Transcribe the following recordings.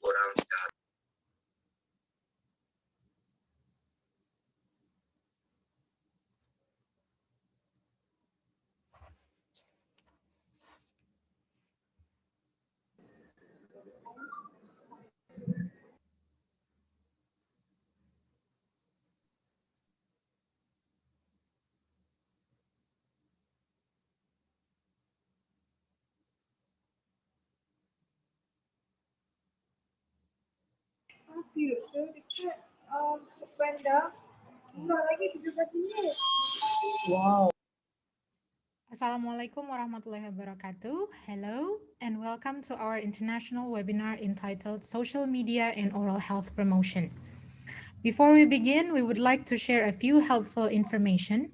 kurang sekarang. Assalamualaikum warahmatullahi wabarakatuh. Hello and welcome to our international webinar entitled Social Media in Oral Health Promotion. Before we begin, we would like to share a few helpful information.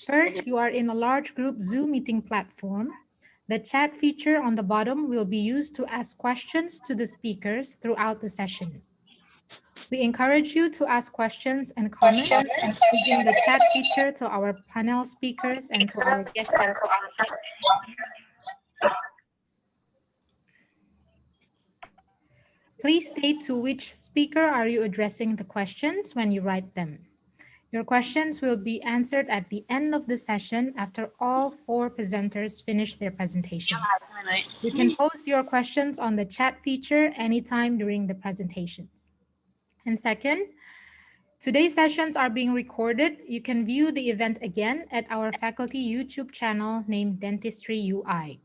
First, you are in a large group Zoom meeting platform. The chat feature on the bottom will be used to ask questions to the speakers throughout the session. We encourage you to ask questions and comments using the chat feature to our panel speakers and to our guest speakers. Please state to which speaker are you addressing the questions when you write them. Your questions will be answered at the end of the session after all 4 presenters finish their presentation. You can post your questions on the chat feature anytime during the presentations. And second, today's sessions are being recorded. You can view the event again at our faculty YouTube channel named Dentistry UI.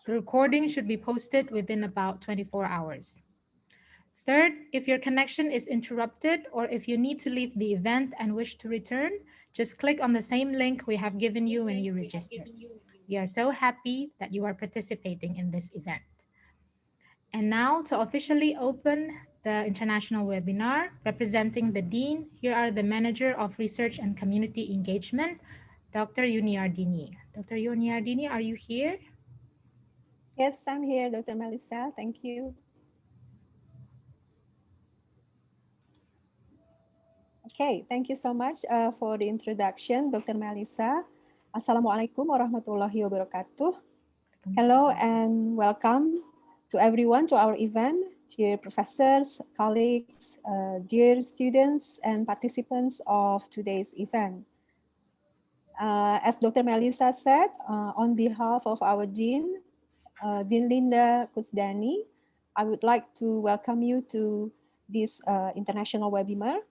The recording should be posted within about 24 hours. Third, if your connection is interrupted or if you need to leave the event and wish to return, just click on the same link we have given you when you register. We are so happy that you are participating in this event. And now to officially open the international webinar, representing the Dean, here are the Manager of Research and Community Engagement, Dr. Yuniardini. Dr. Yuniardini, are you here? Yes, I'm here, Dr. Melissa. Thank you. Okay, thank you so much for the introduction, Dr. Melissa. Assalamualaikum warahmatullahi wabarakatuh. Hello and welcome to everyone to our event, dear professors, colleagues, dear students and participants of today's event. As Dr. Melissa said, on behalf of our Dean, Dean Linda Kusdani, I would like to welcome you to this international webinar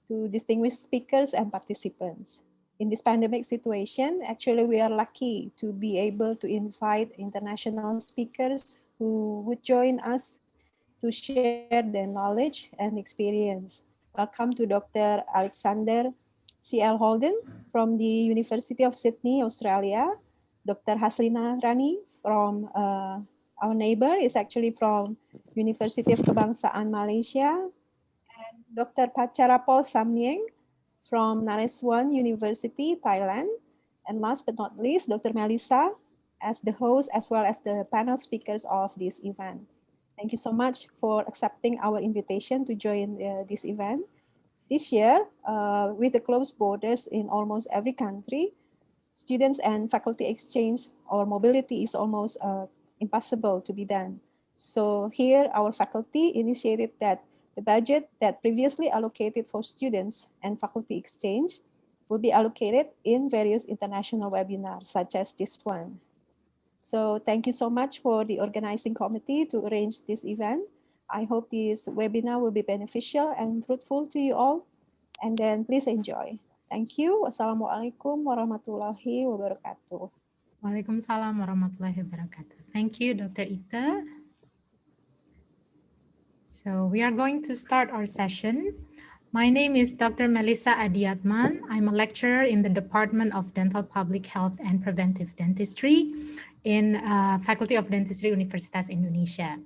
to distinguished speakers and participants. In this pandemic situation, actually we are lucky to be able to invite international speakers who would join us to share their knowledge and experience. Welcome to Dr. Alexander C.L. Holden from the University of Sydney, Australia. Dr. Haslina Rani from our neighbor is actually from University of Kebangsaan Malaysia. And Dr. Pacharapol Samyeng from Naresuan University, Thailand. And last but not least, Dr. Melissa as the host as well as the panel speakers of this event. Thank you so much for accepting our invitation to join this event. This year, with the closed borders in almost every country, students and faculty exchange or mobility is almost impossible to be done. So here our faculty initiated that the budget that previously allocated for students and faculty exchange will be allocated in various international webinars such as this one. So thank you so much for the organizing committee to arrange this event. I hope this webinar will be beneficial and fruitful to you all. And then please enjoy. Thank you. Wassalamualaikum warahmatullahi wabarakatuh. Waalaikumsalam warahmatullahi wabarakatuh. Thank you, Dr. Ita. So we are going to start our session. My name is Dr. Melissa Adiatman. I'm a lecturer in the Department of Dental Public Health and Preventive Dentistry in Faculty of Dentistry Universitas Indonesia.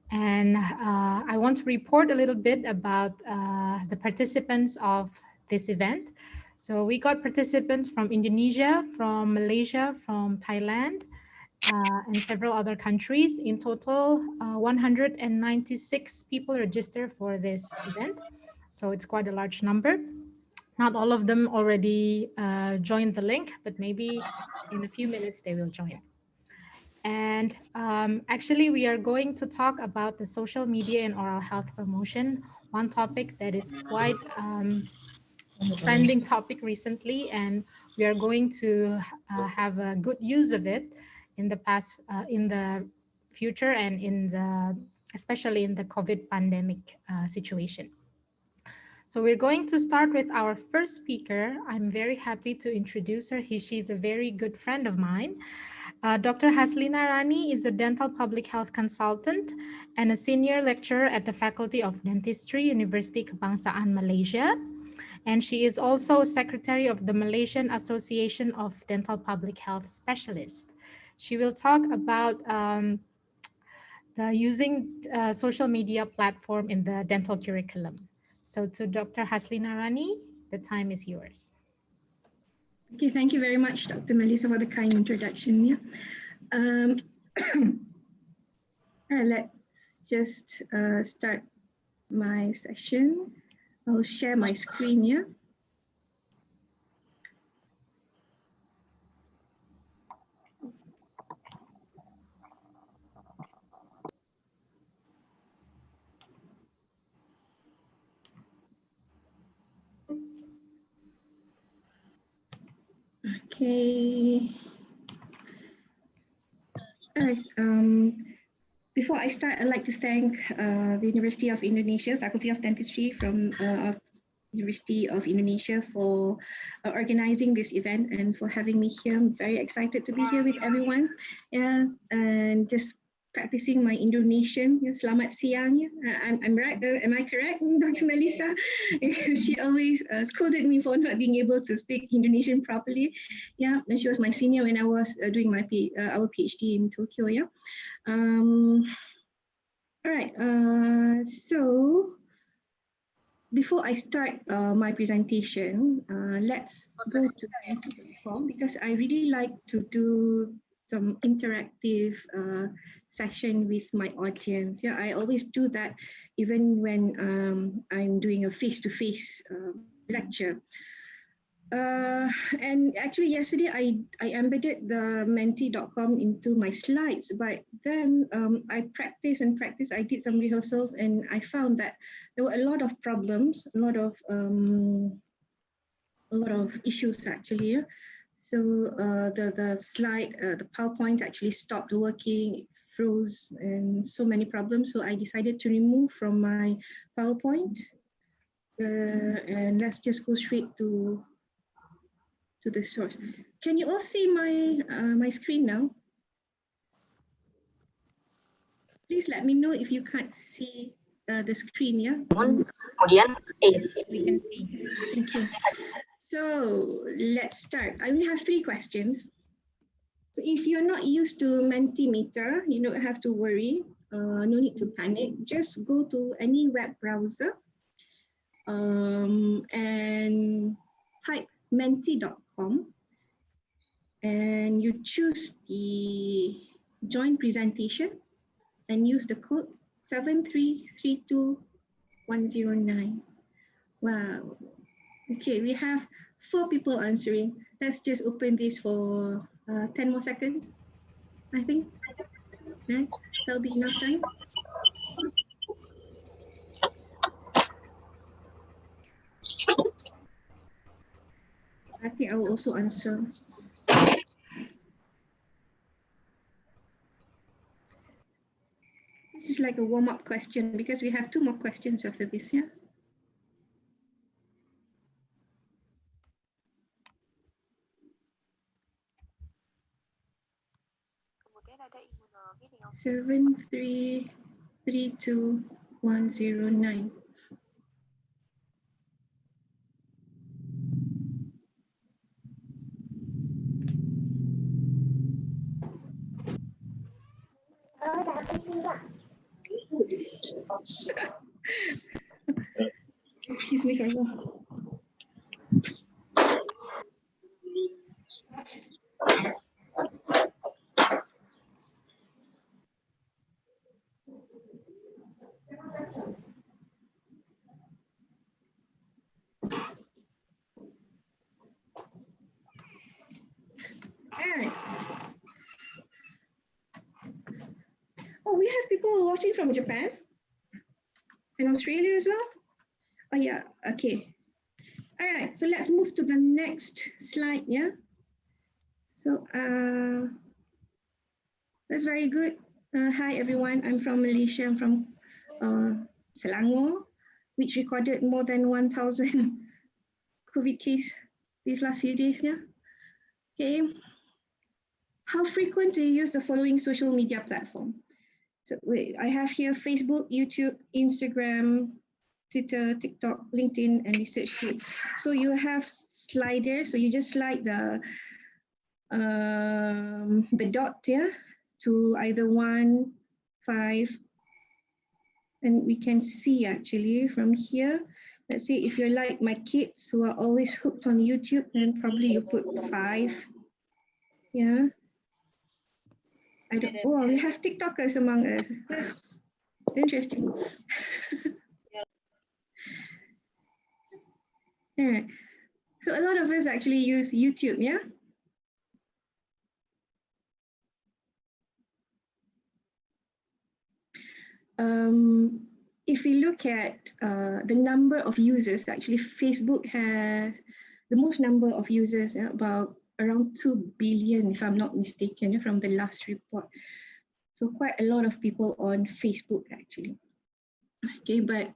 And I want to report a little bit about the participants of this event. So we got participants from Indonesia, from Malaysia, from Thailand, and several other countries. In total, 196 people registered for this event. So it's quite a large number. Not all of them already joined the link, but maybe in a few minutes they will join. And actually, we are going to talk about the social media and oral health promotion, one topic that is quite trending topic recently, and we are going to have a good use of it in the past, in the future, and in the especially in the COVID pandemic situation. So we're going to start with our first speaker. I'm very happy to introduce her. She's a very good friend of mine. Dr. Haslina Rani is a dental public health consultant and a senior lecturer at the Faculty of Dentistry, University Kebangsaan Malaysia. And she is also secretary of the Malaysian Association of Dental Public Health Specialists. She will talk about the using social media platform in the dental curriculum. So to Dr. Haslina Rani, the time is yours. Okay, thank you very much, Dr. Melissa, for the kind introduction. Yeah. All right, let's just start my session. I'll share my screen here. Okay. All right. Before I start, I'd like to thank the University of Indonesia, Faculty of Dentistry from of University of Indonesia for organizing this event and for having me here. I'm very excited to be here with everyone. Yeah, and just practicing my Indonesian. Yeah, selamat siang. I'm right. Am I correct, Dr. Melissa? She always scolded me for not being able to speak Indonesian properly. Yeah, and she was my senior when I was doing my our PhD in Tokyo. Yeah. All right. So before I start my presentation, let's go to menti.com because I really like to do some interactive session with my audience. Yeah, I always do that even when I'm doing a face-to-face lecture. And actually yesterday I embedded the menti.com into my slides, but then I practiced and practiced. I did some rehearsals and I found that there were a lot of problems, a lot of issues actually. So the slide, the PowerPoint actually stopped working, it froze, and so many problems. So I decided to remove from my PowerPoint. And let's just go straight to the source. Can you all see my screen now? Please let me know if you can't see the screen, yeah? Yes, we can see. Okay. So let's start. I only have 3 questions. So if you're not used to Mentimeter, you don't have to worry. No need to panic. Just go to any web browser and type menti.com. And you choose the join presentation and use the code 7332109. Wow. Okay, we have 4 people answering. Let's just open this for 10 more seconds, I think. Right? That'll be enough time. I think I will also answer. This is like a warm-up question because we have 2 more questions after this, yeah? Kemudian ada imunologi nih. 7332109. Excuse me, Carla. All right. have people watching from Japan and Australia as well? Oh yeah, okay. All right, so let's move to the next slide, yeah? So that's very good. Hi everyone, I'm from Malaysia. I'm from Selangor, which recorded more than 1,000 COVID case these last few days, yeah? Okay. How frequent do you use the following social media platform? So wait, I have here Facebook, YouTube, Instagram, Twitter, TikTok, LinkedIn, and research too. So you have sliders. So you just slide the dot here to either 1, 5, and we can see actually from here. Let's say if you're like my kids who are always hooked on YouTube, then probably you put 5. Yeah. I don't. Oh, we have TikTokers among us. That's interesting. All right. So a lot of us actually use YouTube, yeah? If we look at the number of users, actually Facebook has the most number of users, about around 2 billion, if I'm not mistaken, from the last report. So quite a lot of people on Facebook actually. Okay, but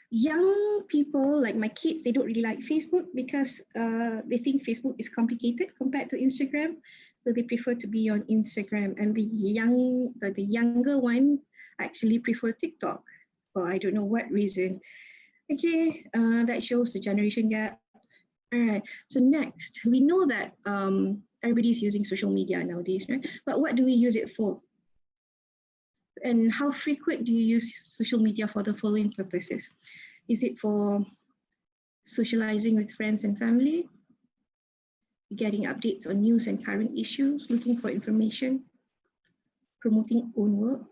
young people like my kids, they don't really like Facebook because they think Facebook is complicated compared to Instagram. So they prefer to be on Instagram, and the younger one actually prefer TikTok for I don't know what reason. Okay, that shows the generation gap. All right, so next, we know that everybody's using social media nowadays, right? But what do we use it for? And how frequent do you use social media for the following purposes? Is it for socializing with friends and family, getting updates on news and current issues, looking for information, promoting own work?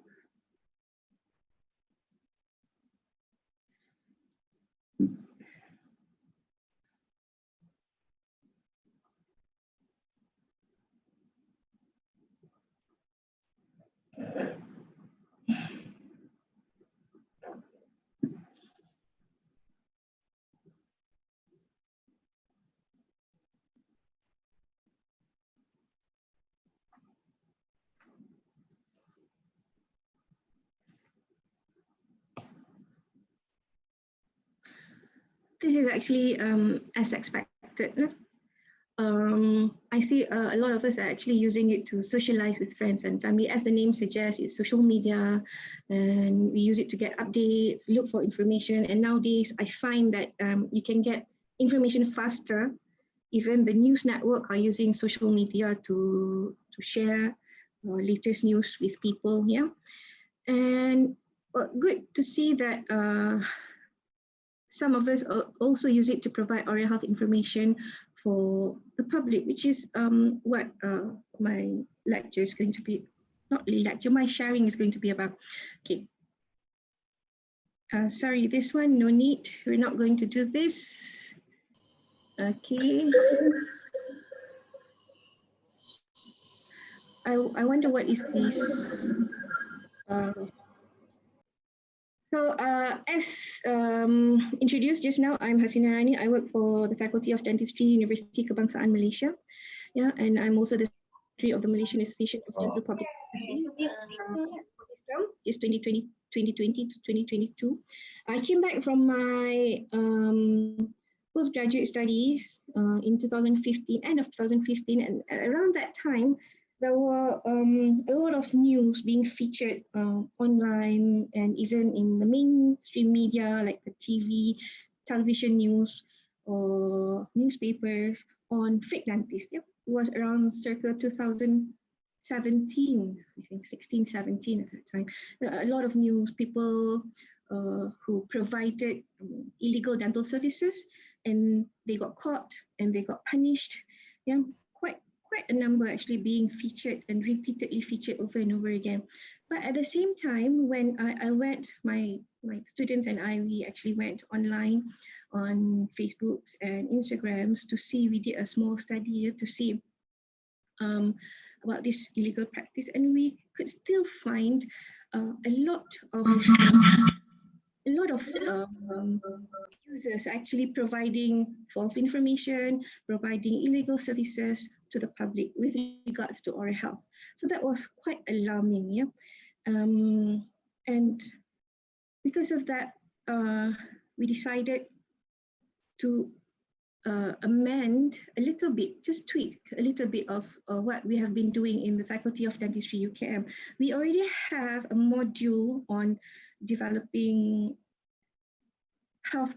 This is actually as expected. I see a lot of us are actually using it to socialize with friends and family. As the name suggests, it's social media, and we use it to get updates, look for information. And nowadays, I find that you can get information faster. Even the news network are using social media to share latest news with people. Yeah, and good to see that. Some of us also use it to provide oral health information for the public, which is what my lecture is going to be, not lecture, my sharing is going to be about. Okay. Sorry, this one, no need. We're not going to do this. Okay. I wonder what is this. So as introduced just now, I'm Hasina Rani. I work for the Faculty of Dentistry, University Kebangsaan Malaysia. Yeah, and I'm also the secretary of the Malaysian Association of Dental Public Just 2020 to 2022. I came back from my postgraduate studies in 2015, end of 2015, and around that time, there were a lot of news being featured online and even in the mainstream media like the TV, television news, or newspapers on fake dentists. Yep. It was around circa 2017, I think 16, 17 at that time. A lot of news, people who provided illegal dental services, and they got caught and they got punished. Yeah, quite a number actually being featured and repeatedly featured over and over again. But at the same time, when I went, my students and I, we actually went online on Facebooks and Instagrams to see, we did a small study to see about this illegal practice, and we could still find a lot of users actually providing false information, providing illegal services to the public with regards to oral health. So that was quite alarming, yeah. And because of that, we decided to amend a little bit, just tweak a little bit of what we have been doing in the Faculty of Dentistry UKM. We already have a module on developing health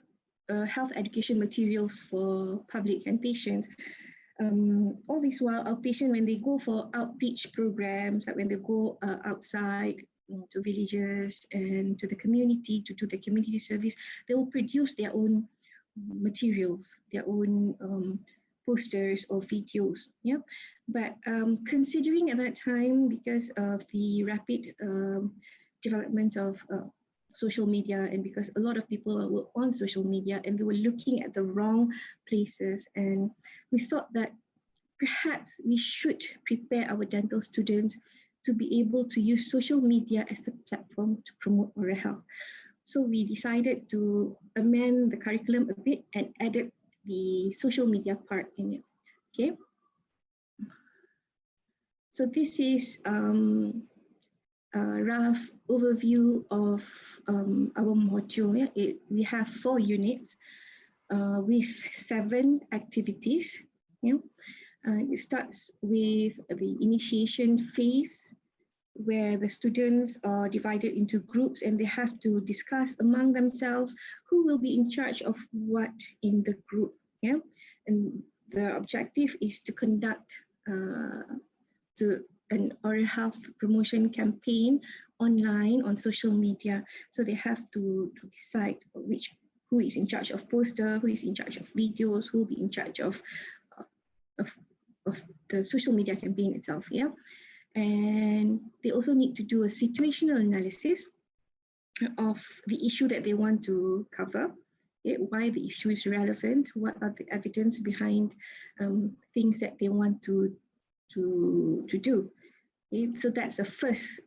education materials for public and patients. All this while, our patients, when they go for outreach programs, like when they go outside to villages and to the community to do the community service, they will produce their own materials, their own posters or videos. Yeah, but considering at that time, because of the rapid development of social media, and because a lot of people were on social media and they were looking at the wrong places, and we thought that perhaps we should prepare our dental students to be able to use social media as a platform to promote oral health. So we decided to amend the curriculum a bit and added the social media part in it. Okay. So this is a rough overview of our module. Yeah? We have 4 units with 7 activities. Yeah? It starts with the initiation phase, where the students are divided into groups and they have to discuss among themselves who will be in charge of what in the group. Yeah, and the objective is to conduct an oral health promotion campaign online on social media. So they have to decide who is in charge of poster, who is in charge of videos, who will be in charge of the social media campaign itself. Yeah. And they also need to do a situational analysis of the issue that they want to cover, why the issue is relevant, what are the evidence behind things that they want to do. So that's the first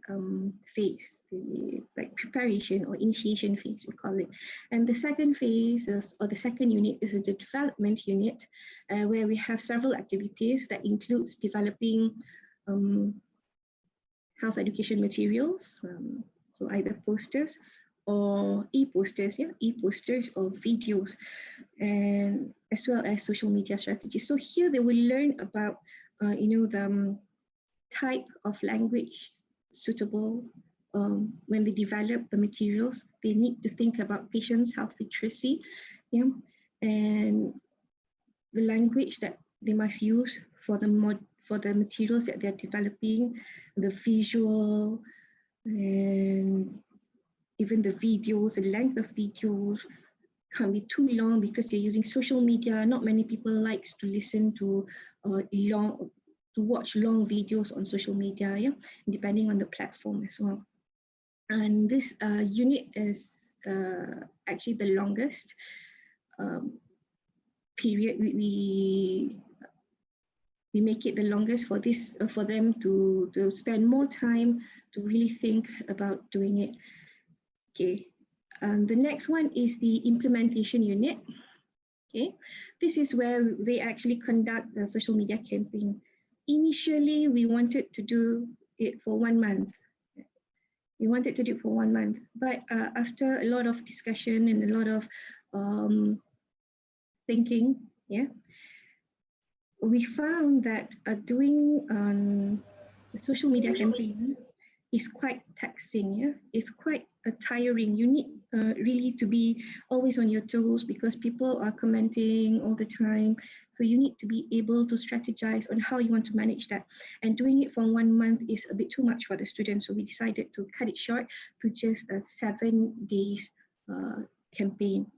phase, the preparation or initiation phase, we call it. And the second phase or the second unit is the development unit, where we have several activities that includes developing health education materials, so either posters or e-posters, e-posters or videos, and as well as social media strategies. So here they will learn about, the type of language suitable when they develop the materials. They need to think about patients' health literacy, and the language that they must use for the materials that they're developing, the visual, and even the videos, the length of videos can't be too long because they're using social media. Not many people likes to listen to watch long videos on social media, depending on the platform as well. And this unit is actually the longest period. We make it the longest for this for them to spend more time to really think about doing it. Okay, the next one is the implementation unit. Okay, this is where they actually conduct the social media campaign. Initially, we wanted to do it for 1 month. We wanted to do it for 1 month, but after a lot of discussion and a lot of thinking, we found that doing a social media campaign is quite taxing. It's quite tiring. You need really to be always on your toes because people are commenting all the time. So you need to be able to strategize on how you want to manage that. And doing it for 1 month is a bit too much for the students. So we decided to cut it short to just a 7 days campaign.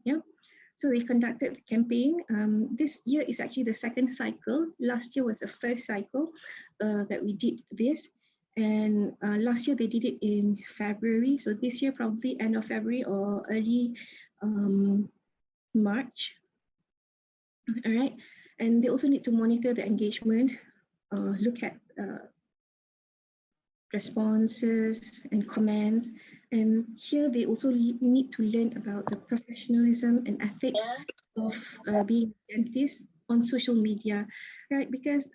So they conducted the campaign. This year is actually the second cycle. Last year was the first cycle that we did this. And last year they did it in February. So this year probably end of February or early March. All right. And they also need to monitor the engagement, look at responses and comments. And here they also need to learn about the professionalism and ethics of being a dentist on social media, right? Because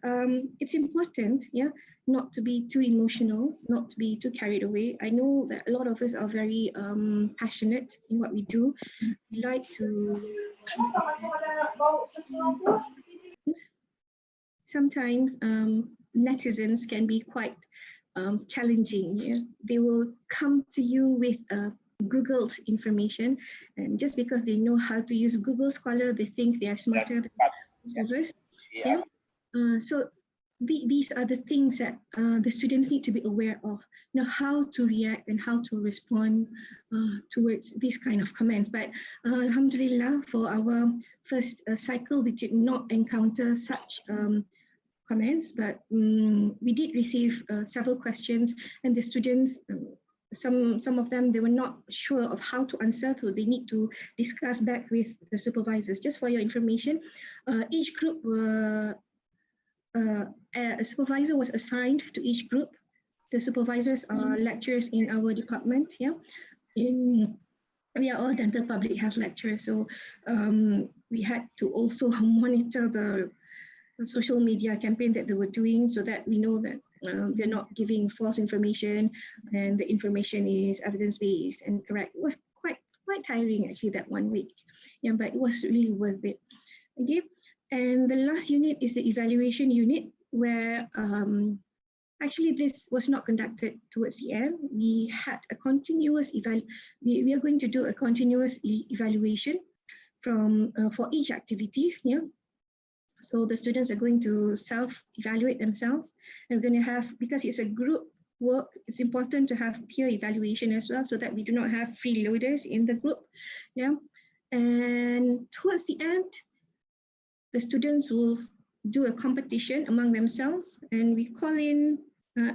it's important, yeah, not to be too emotional, not to be too carried away. I know that a lot of us are very passionate in what we do. We like to sometimes netizens can be quite challenging. Yeah? They will come to you with Googled information, and just because they know how to use Google Scholar, they think they are smarter than most of us. Yeah. So these are the things that the students need to be aware of. You know, how to react and how to respond towards these kind of comments. But Alhamdulillah, for our first cycle, we did not encounter such comments, but we did receive several questions, and the students, some of them, they were not sure of how to answer, so they need to discuss back with the supervisors. Just for your information, each group were, a supervisor was assigned to each group. The supervisors are lecturers in our department. Yeah, we are all dental public health lecturers, so we had to also monitor the social media campaign that they were doing, so that we know that they're not giving false information and the information is evidence-based and correct. It was quite tiring actually, that 1 week. Yeah, but it was really worth it. Okay, and the last unit is the evaluation unit, where actually this was not conducted towards the end. We had a continuous we are going to do a continuous evaluation from for each activities. Yeah. So the students are going to self-evaluate themselves, and we're going to have, because it's a group work, it's important to have peer evaluation as well, so that we do not have freeloaders in the group. Yeah, and towards the end, the students will do a competition among themselves, and we call in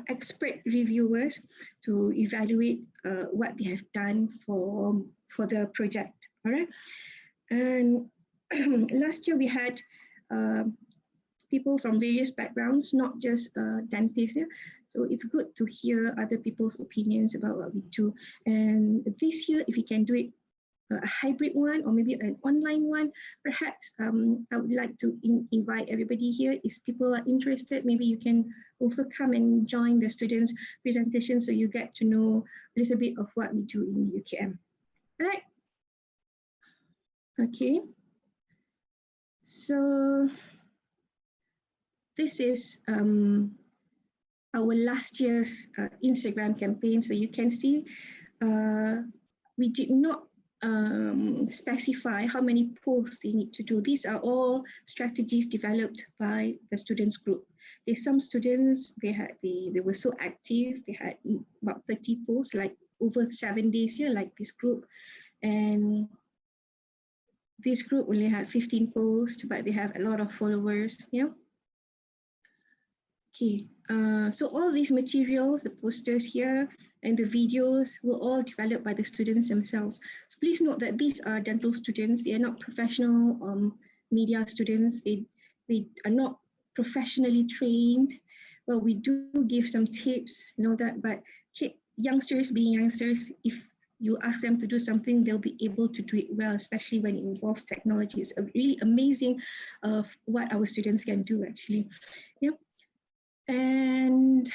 expert reviewers to evaluate what they have done for the project. All right, and last year we had people from various backgrounds, not just dentists. Yeah? So it's good to hear other people's opinions about what we do. And this year, if we can do it a hybrid one or maybe an online one, perhaps I would like to invite everybody here. If people are interested, maybe you can also come and join the students' presentation, so you get to know a little bit of what we do in UKM. All right. Okay. So this is our last year's Instagram campaign. So you can see we did not specify how many posts they need to do. These are all strategies developed by the students group. There's some students, they were so active, they had about 30 posts, like over 7 days here, like this group. And this group only had 15 posts, but they have a lot of followers. Yeah. Okay, so all these materials, the posters here and the videos, were all developed by the students themselves. So please note that these are dental students. They are not professional media students. They are not professionally trained. Well, we do give some tips, you know that, but youngsters being youngsters, if you ask them to do something, they'll be able to do it well, especially when it involves technology. It's really amazing of what our students can do, actually. Yep. And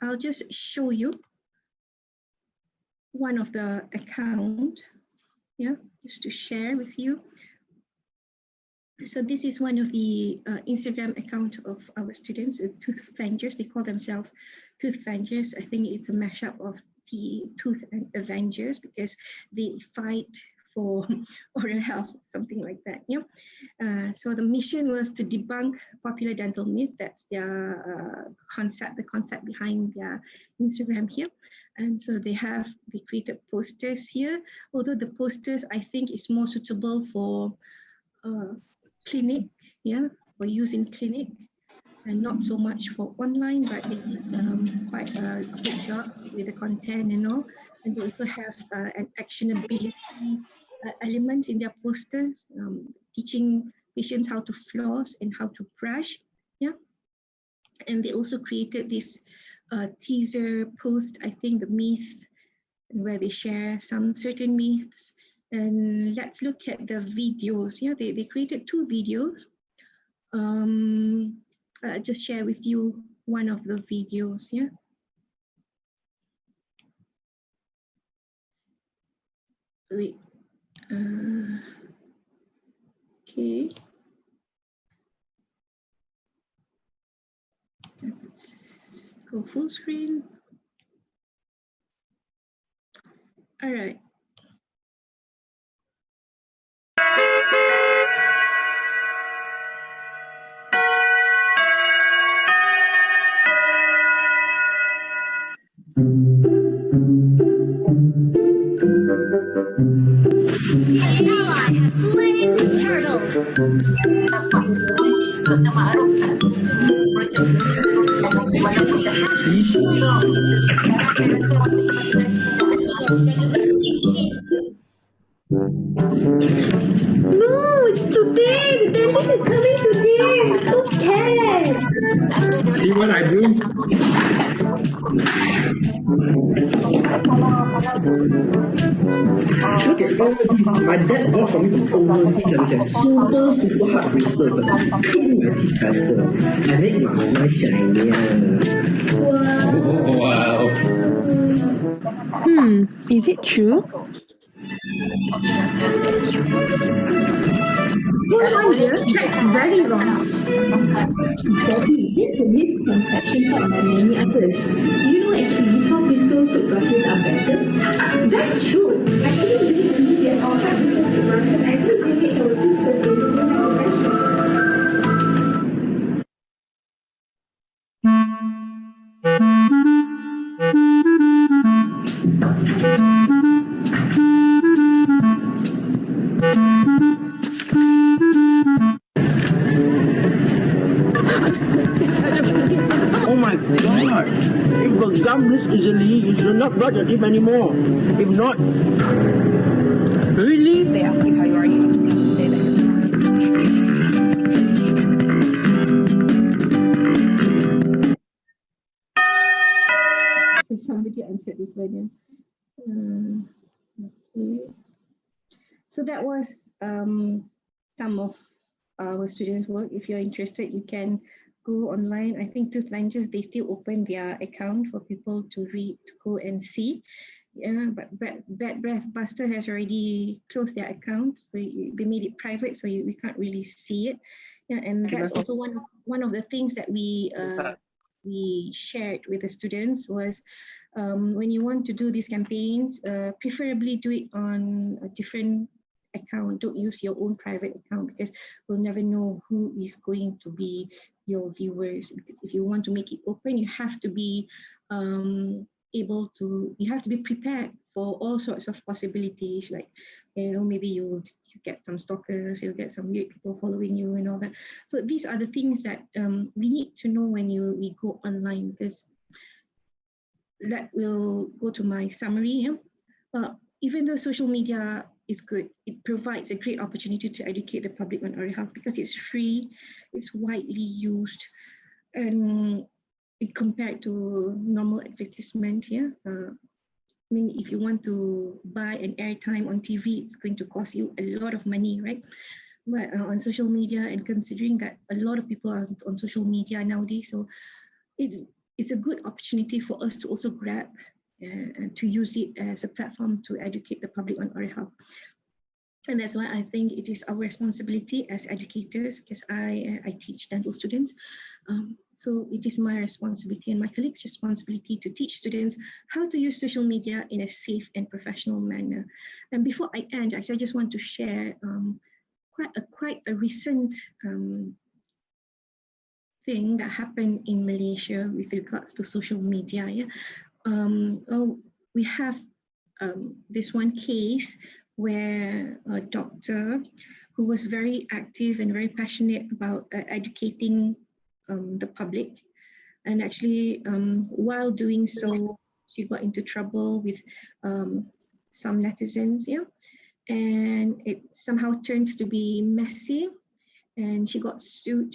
I'll just show you one of the account, yeah, just to share with you. So this is one of the Instagram account of our students, Tooth Avengers. They call themselves Tooth Avengers. I think it's a mashup of the Tooth and Avengers, because they fight for oral health, something like that. Yeah. So the mission was to debunk popular dental myth. That's their concept, the concept behind their Instagram here. And so they created posters here. Although the posters, I think, is more suitable for clinic, yeah, for use in clinic, and not so much for online, but they did quite a good job with the content and all. And they also have an actionability element in their posters, teaching patients how to floss and how to brush. Yeah. And they also created this teaser post, I think, the myth, where they share some certain myths. And let's look at the videos. Yeah, they created 2 videos. I'll just share with you one of the videos. Yeah. Wait. Okay. Let's go full screen. All right. An ally has slain the turtle. No, it's today. The dentist is coming today. I'm so scared. See what I do? Look at all this. My dad bought for me from overseas and they have super hard bristles. Keep my teeth better. I make my smile shinier. Wow. Wow. Is it true? 400? That's very wrong. Exactly. That's a misconception held by many others. You know, actually, soft bristle toothbrushes are better. That's true. Actually, we believe that our hard bristle toothbrush can actually damage our tooth surface when as a mentioned. Oh my god! If the gum this easily, you should not brush your teeth anymore. If not, really? They ask you how you are, you just have to say that you're So somebody answered this one. Okay. So that was some of our students' work. If you're interested, you can go online. I think Tooth Languages, they still open their account for people to read, to go and see. Yeah, but Bad Breath Buster has already closed their account, so they made it private, so we can't really see it. Yeah, and that's also one of the things that we shared with the students was when you want to do these campaigns, preferably do it on a different account. Don't use your own private account because we'll never know who is going to be your viewers. Because if you want to make it open, you have to be you have to be prepared for all sorts of possibilities, like, you know, maybe you get some stalkers, you'll get some weird people following you and all that. So these are the things that we need to know when we go online, because that will go to my summary. Even though social media is good, it provides a great opportunity to educate the public on oral health because it's free, it's widely used, and compared to normal advertisement. Yeah, I mean, if you want to buy an airtime on TV, it's going to cost you a lot of money, right? But on social media, and considering that a lot of people are on social media nowadays, so it's a good opportunity for us to also grab and to use it as a platform to educate the public on oral health. And that's why I think it is our responsibility as educators, because I teach dental students. So it is my responsibility and my colleagues' responsibility to teach students how to use social media in a safe and professional manner. And before I end, actually, I just want to share quite a recent thing that happened in Malaysia with regards to social media. Yeah, we have this one case where a doctor who was very active and very passionate about educating the public, and actually while doing so, she got into trouble with some netizens. Yeah, and it somehow turned to be messy, and she got sued.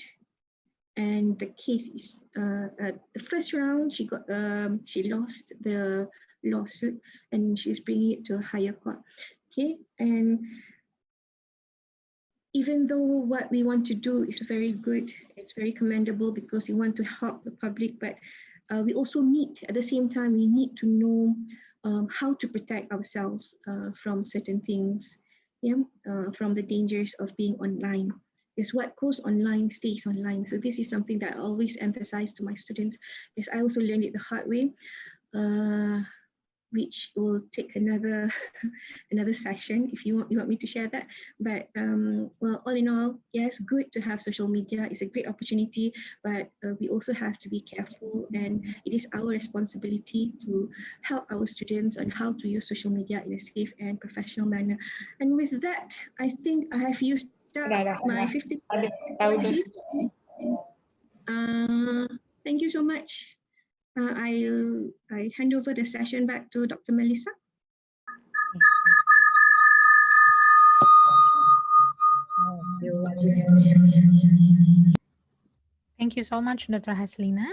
and the case is the first round she lost the lawsuit, and she's bringing it to a higher court. Okay, and even though what we want to do is very good, it's very commendable because we want to help the public, but we also need, at the same time, we need to know how to protect ourselves from certain things, from the dangers of being online. Because what goes online stays online. So this is something that I always emphasize to my students, because I also learned it the hard way. Which will take another another session if you want me to share that. But well, all in all, yes, good to have social media. It's a great opportunity, but we also have to be careful, and it is our responsibility to help our students on how to use social media in a safe and professional manner. And with that, I think I have used up my 50 minutes. Thank you so much. I hand over the session back to Dr. Melissa. Thank you so much, Dr. Haslina.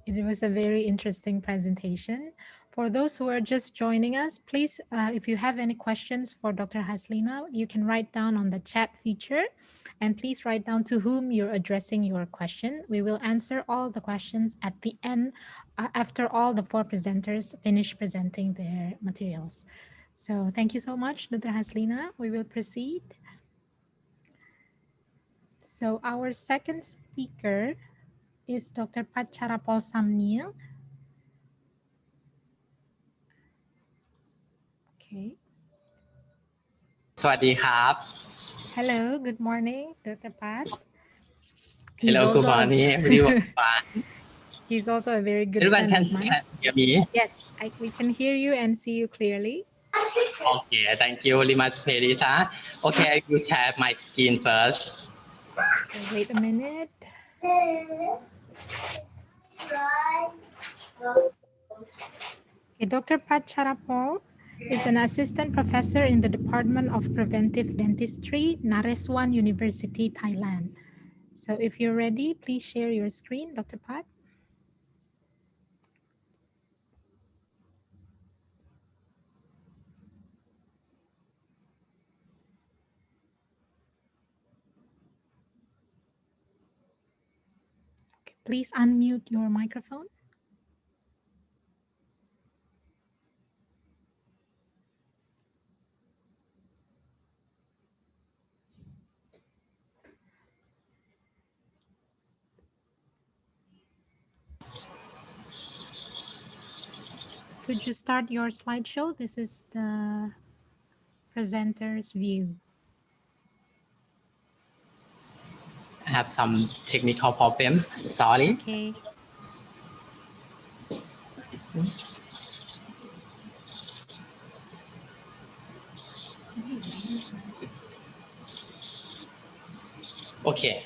It was a very interesting presentation. For those who are just joining us, please, if you have any questions for Dr. Haslina, you can write down on the chat feature, and please write down to whom you're addressing your question. We will answer all the questions at the end, after all the 4 presenters finish presenting their materials. So thank you so much, Dr. Haslina. We will proceed. So our second speaker is Dr. Patcharapol Samnil. Okay. สวัสดีครับ Hello, good morning, Dr. Pat. Hello, good morning, everyone. He's also a very good Everyone friend can of mine. hear me? Yes, we can hear you and see you clearly. Okay, thank you very much, Teresa. Okay, I will share my screen first. Okay, wait a minute. Okay, Dr. Patcharapol is an assistant professor in the Department of Preventive Dentistry, Naresuan University, Thailand. So if you're ready, please share your screen, Dr. Pat. Okay, please unmute your microphone. Could you start your slideshow? This is the presenter's view. I have some technical problem. Sorry. Okay. Okay.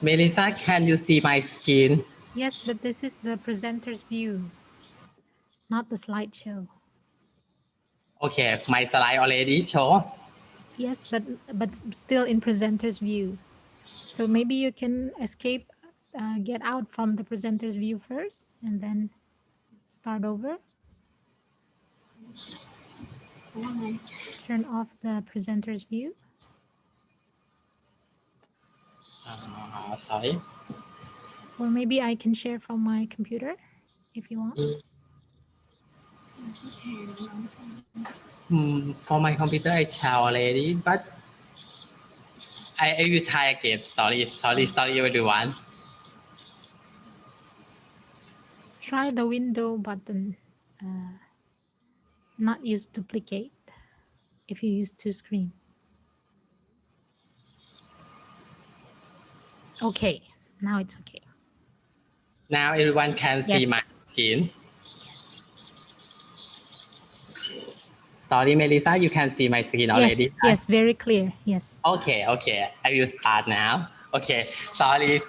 Melissa, can you see my screen? Yes, but this is the presenter's view, not the slideshow. Okay, my slide already show. Yes, but still in presenter's view. So maybe you can escape, get out from the presenter's view first, and then start over. Turn off the presenter's view. Sorry. Or maybe I can share from my computer if you want. For my computer, I share already, but I will try again. Sorry, everyone. Try the window button. Not use duplicate if you use 2 screens. Okay, now it's okay. Now everyone can see my screen. Sorry, Melissa, you can see my screen already. Yes, yes, very clear. Yes. Okay, okay. I will start now. Okay, sorry.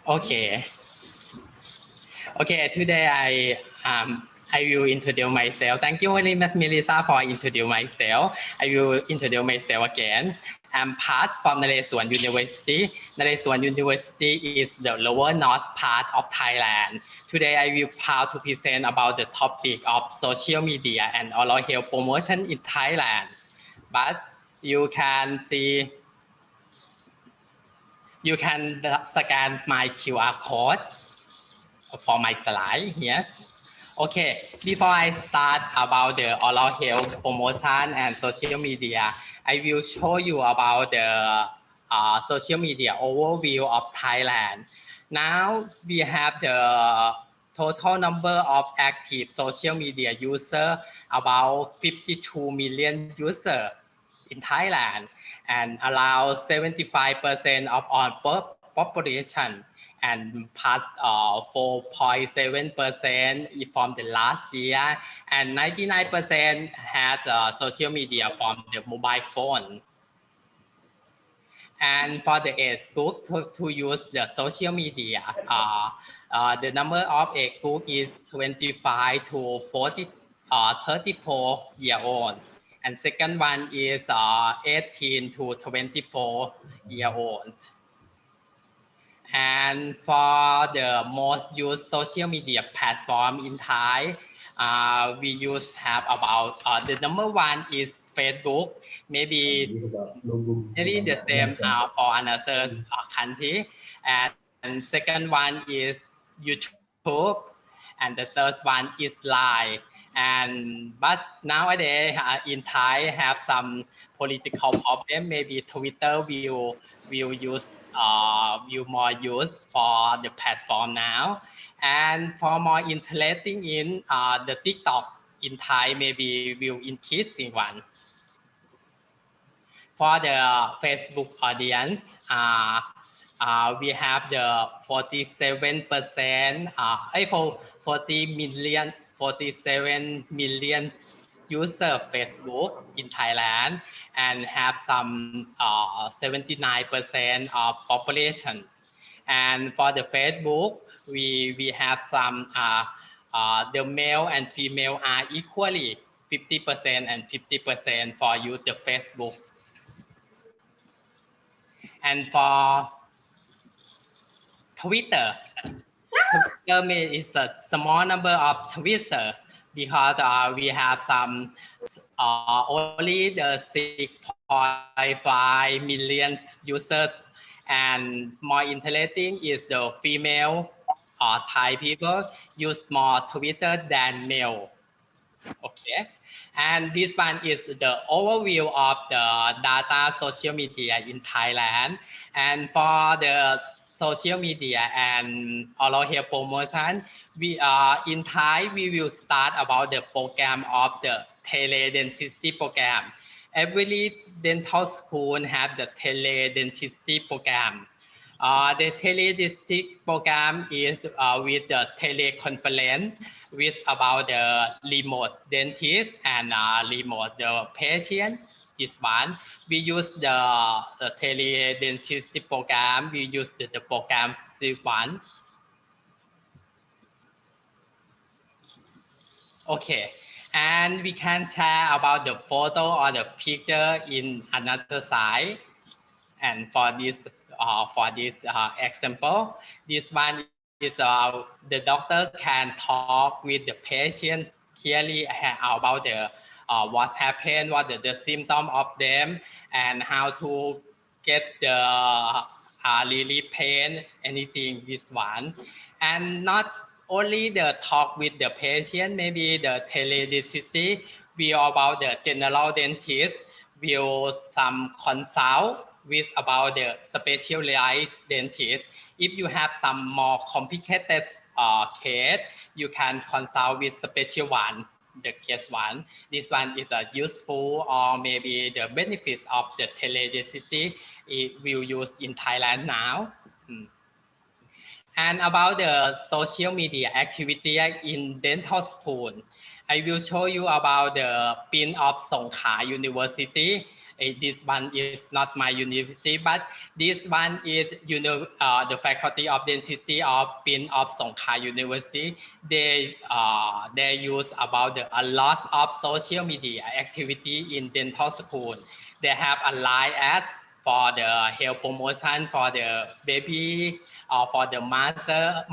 Okay. Okay, today I will introduce myself. Thank you very much, Melissa, for introducing myself. I will introduce myself again. I'm part from Naresuan University. Naresuan University is the lower north part of Thailand. Today, I will proud to present about the topic of social media and oral health promotion in Thailand. But you can see, you can scan my QR code for my slide here. Okay, before I start about the oral health promotion and social media, I will show you about the social media overview of Thailand. Now we have the total number of active social media users, about 52 million users in Thailand, and around 75% of all population, and past 4.7% from the last year, and 99% has social media from the mobile phone. And for the age group to use the social media, the number of age group is 25 to 34 year old. And second one is 18 to 24 year old. And for the most used social media platform in Thai, we have about the number one is Facebook, maybe the same for another country. And second one is YouTube, and the third one is Line. And but nowadays in Thai have some political problem. Maybe Twitter will more used for the platform now. And for more interesting in the TikTok in Thai, maybe will increase in one. For the Facebook audience, we have the 47%, 47 million user Facebook in Thailand, and have some 79% of population. And for the Facebook, we have some the male and female are equally 50% and 50% for use the Facebook. And for Twitter, Twitter is the small number of Twitter, because we have some only the 6.5 million users, and more interesting is the female Thai people use more Twitter than male. Okay, and this one is the overview of the data social media in Thailand. And for the social media and oral health promotion, we are in Thai. We will start about the program of the teledentistry program. Every dental school have the teledentistry program. The teledentistry program is with the teleconference with about the remote dentist and remote the patient. This one we use the teledentistry program. We use the program one. Okay, and we can share about the photo or the picture in another side. And for this example, this one is the doctor can talk with the patient clearly about the what's happened, what the symptom of them, and how to get the really pain, anything. This one, and not only the talk with the patient, maybe the teledentistry will about the general dentist will some consult with about the specialized dentist. If you have some more complicated case, you can consult with special one, the case one. This one is useful, or maybe the benefits of the teledentistry it will use in Thailand now. And about the social media activity in dental school, I will show you about the pin of Songkha University. This one is not my university, but this one is the faculty of dentistry of pin of Songkha University. They use about a lot of social media activity in dental school. They have a line ads for the health promotion for the baby or for the mother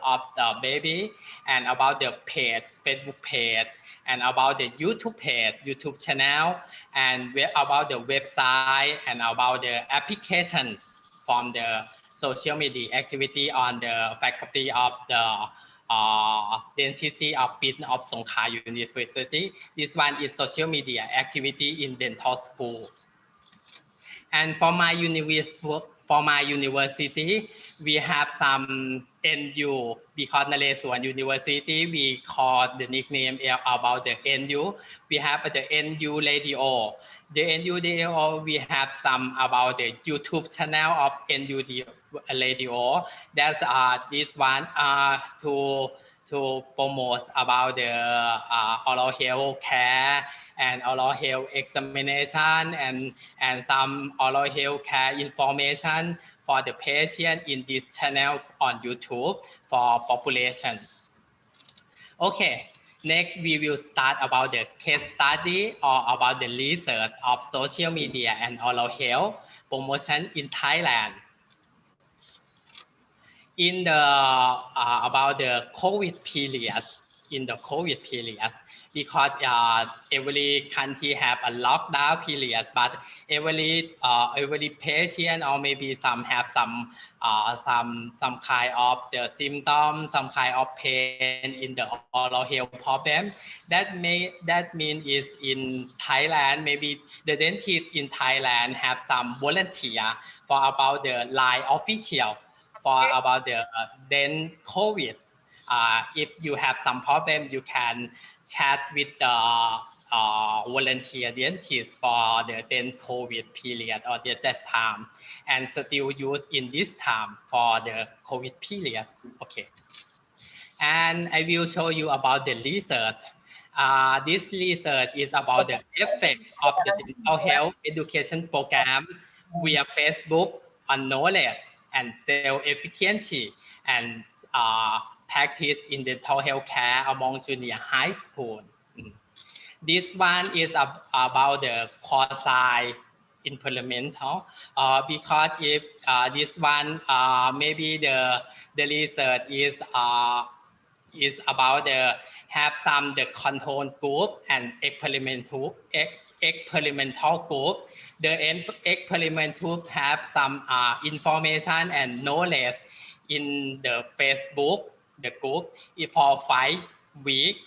of the baby, and about the page, Facebook page, and about the YouTube page, YouTube channel, and about the website, and about the application from the social media activity on the faculty of the dentistry of Pin of Songkha University. This one is social media activity in dental school. And for my university, we have some NU, because Naleswan University, we call the nickname about the NU. We have the NU Radio. The NU Radio, we have some about the YouTube channel of NU Radio. That's this one to promote about the oral health care and oral health examination and some oral health care information for the patient in this channel on YouTube for population. Okay, next we will start about the case study or about the research of social media and oral health promotion in Thailand. In the about the COVID period, because every country have a lockdown period, but every patient or maybe some have some kind of the symptoms, some kind of pain in the oral health problem. That mean is in Thailand, maybe the dentist in Thailand have some volunteer for about the line official for about the then COVID. If you have some problem, you can chat with the volunteer dentist for the then COVID period or that time, and still use in this time for the COVID period. Okay. And I will show you about the research. This research is about the effect of the dental health education program via Facebook on knowledge and self-efficacy and practice in dental health care among junior high school. This one is about the quasi implemental because if this one maybe the research is about the have some the control group and experimental group. The experimental group have some information and knowledge in the Facebook, the group for 5 weeks.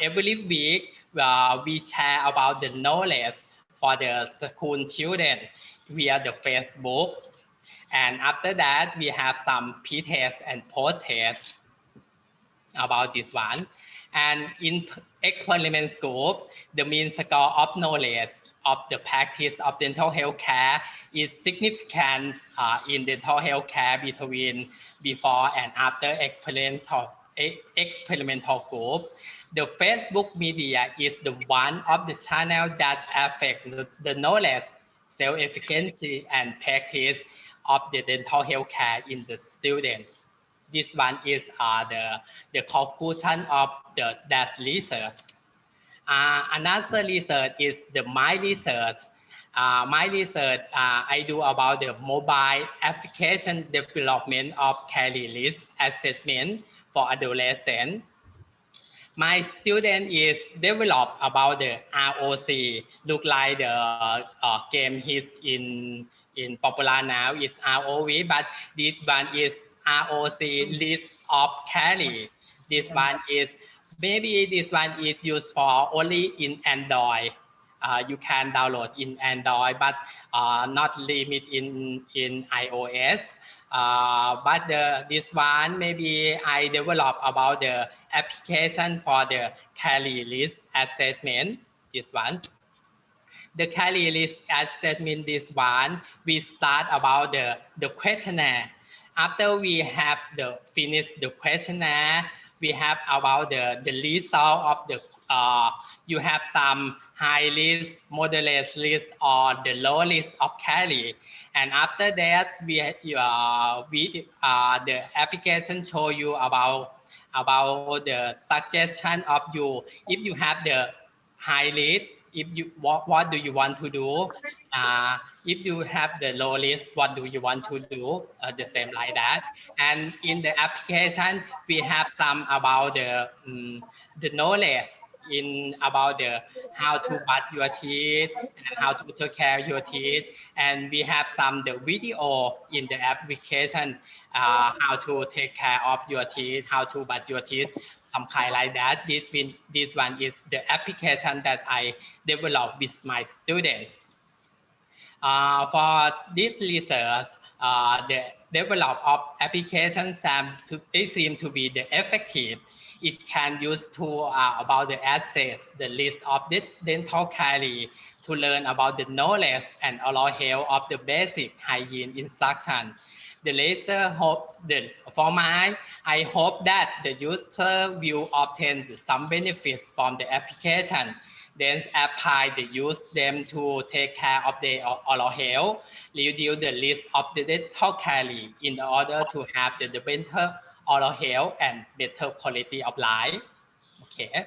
Every week we share about the knowledge for the school children via the Facebook. And after that, we have some pre-test and post-test about this one. And in experiment group, the mean score of knowledge of the practice of dental health care is significant in dental health care between before and after experimental group. The Facebook media is the one of the channel that affect the knowledge, self-efficacy, and practice of the dental health care in the students. This one is the conclusion of that research. Another research is my research. My research I do about the mobile application development of Caries assessment for adolescents. My student is developed about the ROC, look like the game hit in popular now is ROV, but this one is ROC list of Caries. This one is maybe this one is used for only in Android. You can download in Android, but not limit in iOS. But this one maybe I develop about the application for the Caries list assessment. This one. The Caries list assessment, this one, we start about the questionnaire After we have finished the questionnaire, we have about the result of the you have some high list, moderate list, or the low list of carry. And after that, the application show you about the suggestion of you. If you have the high list, if you what do you want to do? If you have the low list, what do you want to do? The same like that. And in the application, we have some about the knowledge in about the how to brush your teeth and how to take care of your teeth. And we have some the video in the application, how to take care of your teeth, how to brush your teeth, some kind like that. This one is the application that I developed with my students. For this research, the development of applications they seem to be the effective. It can use to about the access the list of the dental caries to learn about the knowledge and oral health of the basic hygiene instruction. The laser hope I hope that the user will obtain some benefits from the application, then apply the use them to take care of their oral health, reduce the risk of the dental caries in order to have the better oral health and better quality of life. Okay.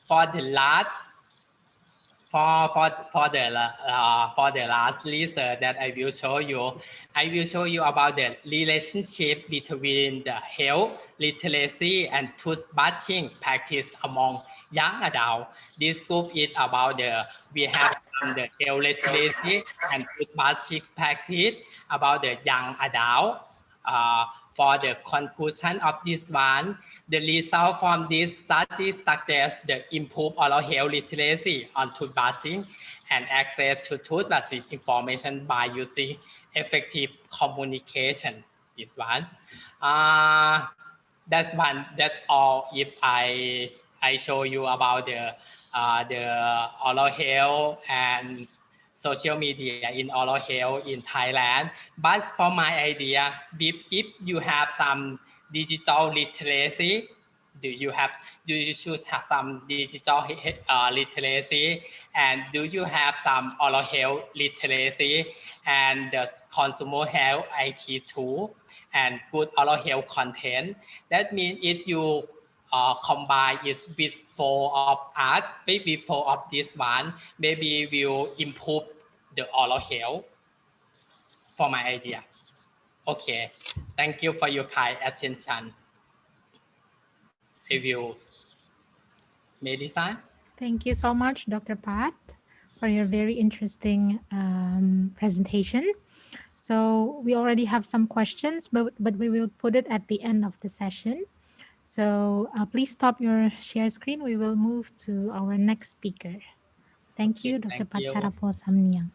For the last for the last research that I will show you about the relationship between the health, literacy, and toothbrushing practice among young adults. This group is about we have the health literacy and toothbrushing practice about the young adult. For the conclusion of this one, the result from this study suggests the improved oral health literacy on toothbrushing and access to toothbrushing information by using effective communication. This one. That's all. If I show you about the oral health and social media in oral health in Thailand. But for my idea, if you have some digital literacy, do you should have some digital literacy, and do you have some oral health literacy and the consumer health IT tool and good oral health content? That means if you combine it with four of art, maybe four of this one, maybe will improve the oral health for my idea. Okay, thank you for your kind attention. I will Medicine. Thank you so much, Dr. Pat, for your very interesting presentation. So we already have some questions, but we will put it at the end of the session. So please stop your share screen. We will move to our next speaker. Thank you, Dr. Thank you. Pacharapo Samniang.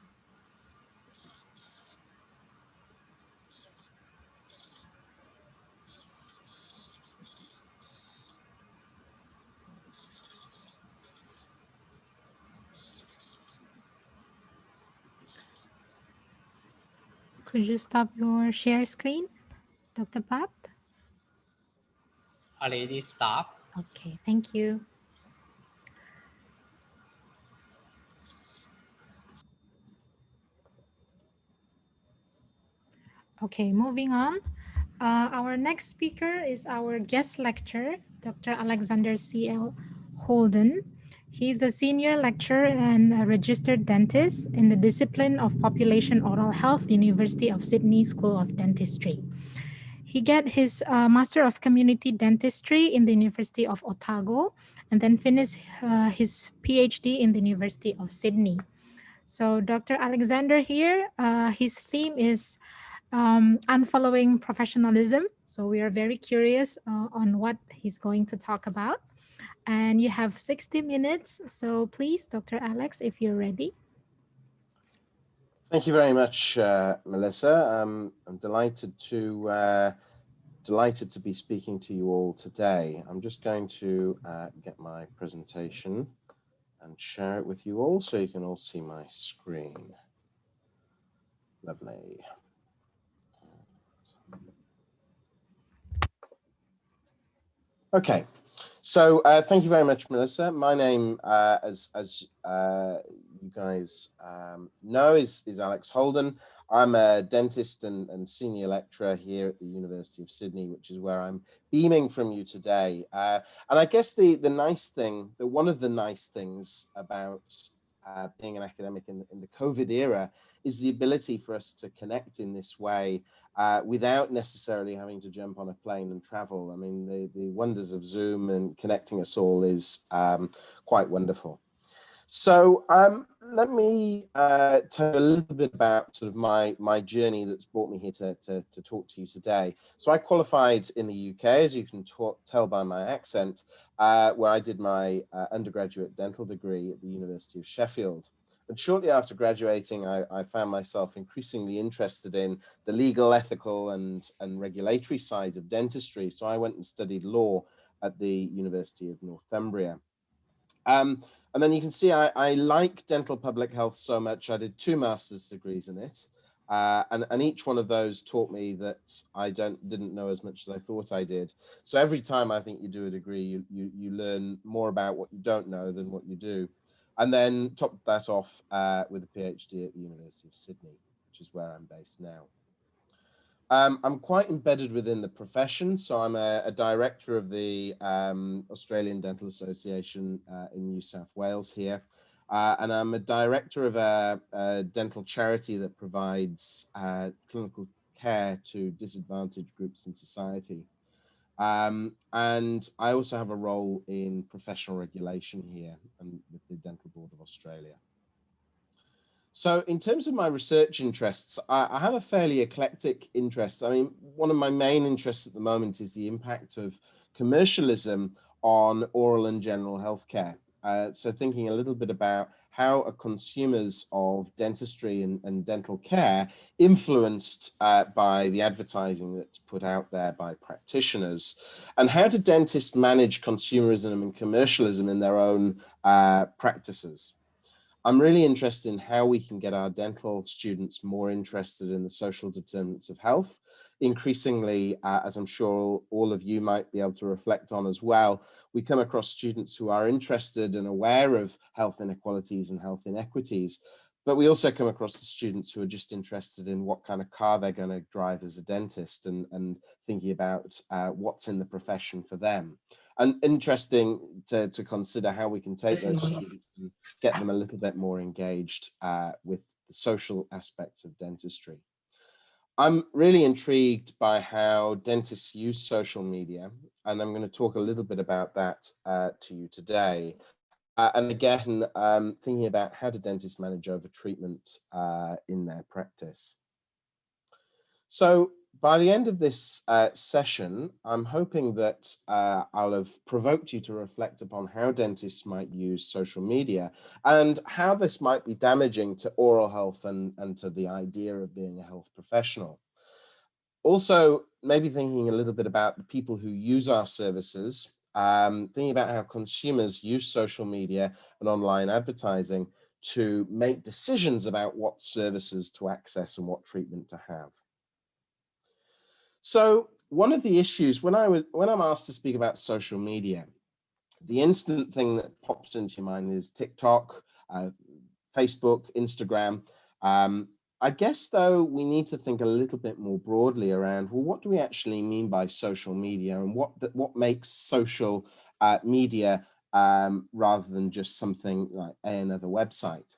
Could you stop your share screen, Dr. Pat? Already stopped. Okay, thank you. Okay, moving on. Our next speaker is our guest lecturer, Dr. Alexander C.L. Holden. He's a senior lecturer and a registered dentist in the discipline of Population Oral Health, University of Sydney School of Dentistry. He got his Master of Community Dentistry in the University of Otago and then finished his PhD in the University of Sydney. So Dr. Alexander here, his theme is unfollowing professionalism. So we are very curious on what he's going to talk about. And you have 60 minutes. So please, Dr. Alex, if you're ready. Thank you very much, Melissa. I'm delighted to be speaking to you all today. I'm just going to get my presentation and share it with you all so you can all see my screen. Lovely. Okay, so thank you very much, Melissa. My name, as you guys know, is Alex Holden. I'm a dentist and senior lecturer here at the University of Sydney, which is where I'm beaming from you today. And I guess the nice thing, one of the nice things about being an academic in the COVID era is the ability for us to connect in this way without necessarily having to jump on a plane and travel. I mean, the wonders of Zoom and connecting us all is quite wonderful. So let me tell you a little bit about sort of my journey that's brought me here to talk to you today. So I qualified in the UK, as you can tell by my accent, where I did my undergraduate dental degree at the University of Sheffield. And shortly after graduating, I found myself increasingly interested in the legal, ethical, and regulatory sides of dentistry. So I went and studied law at the University of Northumbria. And then you can see I like dental public health so much. I did 2 master's degrees in it. And each one of those taught me that I didn't know as much as I thought I did. So every time I think you do a degree, you learn more about what you don't know than what you do. And then top that off with a PhD at the University of Sydney, which is where I'm based now. I'm quite embedded within the profession, so I'm a director of the Australian Dental Association in New South Wales here, and I'm a director of a dental charity that provides clinical care to disadvantaged groups in society. And I also have a role in professional regulation here and with the Dental Board of Australia. So in terms of my research interests, I have a fairly eclectic interest. I mean, one of my main interests at the moment is the impact of commercialism on oral and general healthcare. So thinking a little bit about how are consumers of dentistry and dental care influenced by the advertising that's put out there by practitioners, and how do dentists manage consumerism and commercialism in their own practices. I'm really interested in how we can get our dental students more interested in the social determinants of health. Increasingly, as I'm sure all of you might be able to reflect on as well, we come across students who are interested and aware of health inequalities and health inequities, but we also come across the students who are just interested in what kind of car they're going to drive as a dentist and thinking about what's in the profession for them. And interesting to consider how we can take those students and get them a little bit more engaged with the social aspects of dentistry. I'm really intrigued by how dentists use social media, and I'm going to talk a little bit about that to you today. And again, thinking about how do dentists manage over-treatment in their practice. So by the end of this session, I'm hoping that I'll have provoked you to reflect upon how dentists might use social media and how this might be damaging to oral health and to the idea of being a health professional. Also, maybe thinking a little bit about the people who use our services, thinking about how consumers use social media and online advertising to make decisions about what services to access and what treatment to have. So one of the issues when I'm asked to speak about social media, the instant thing that pops into your mind is TikTok, Facebook, Instagram. I guess, though, we need to think a little bit more broadly around, well, what do we actually mean by social media, and what makes social media rather than just something like another website?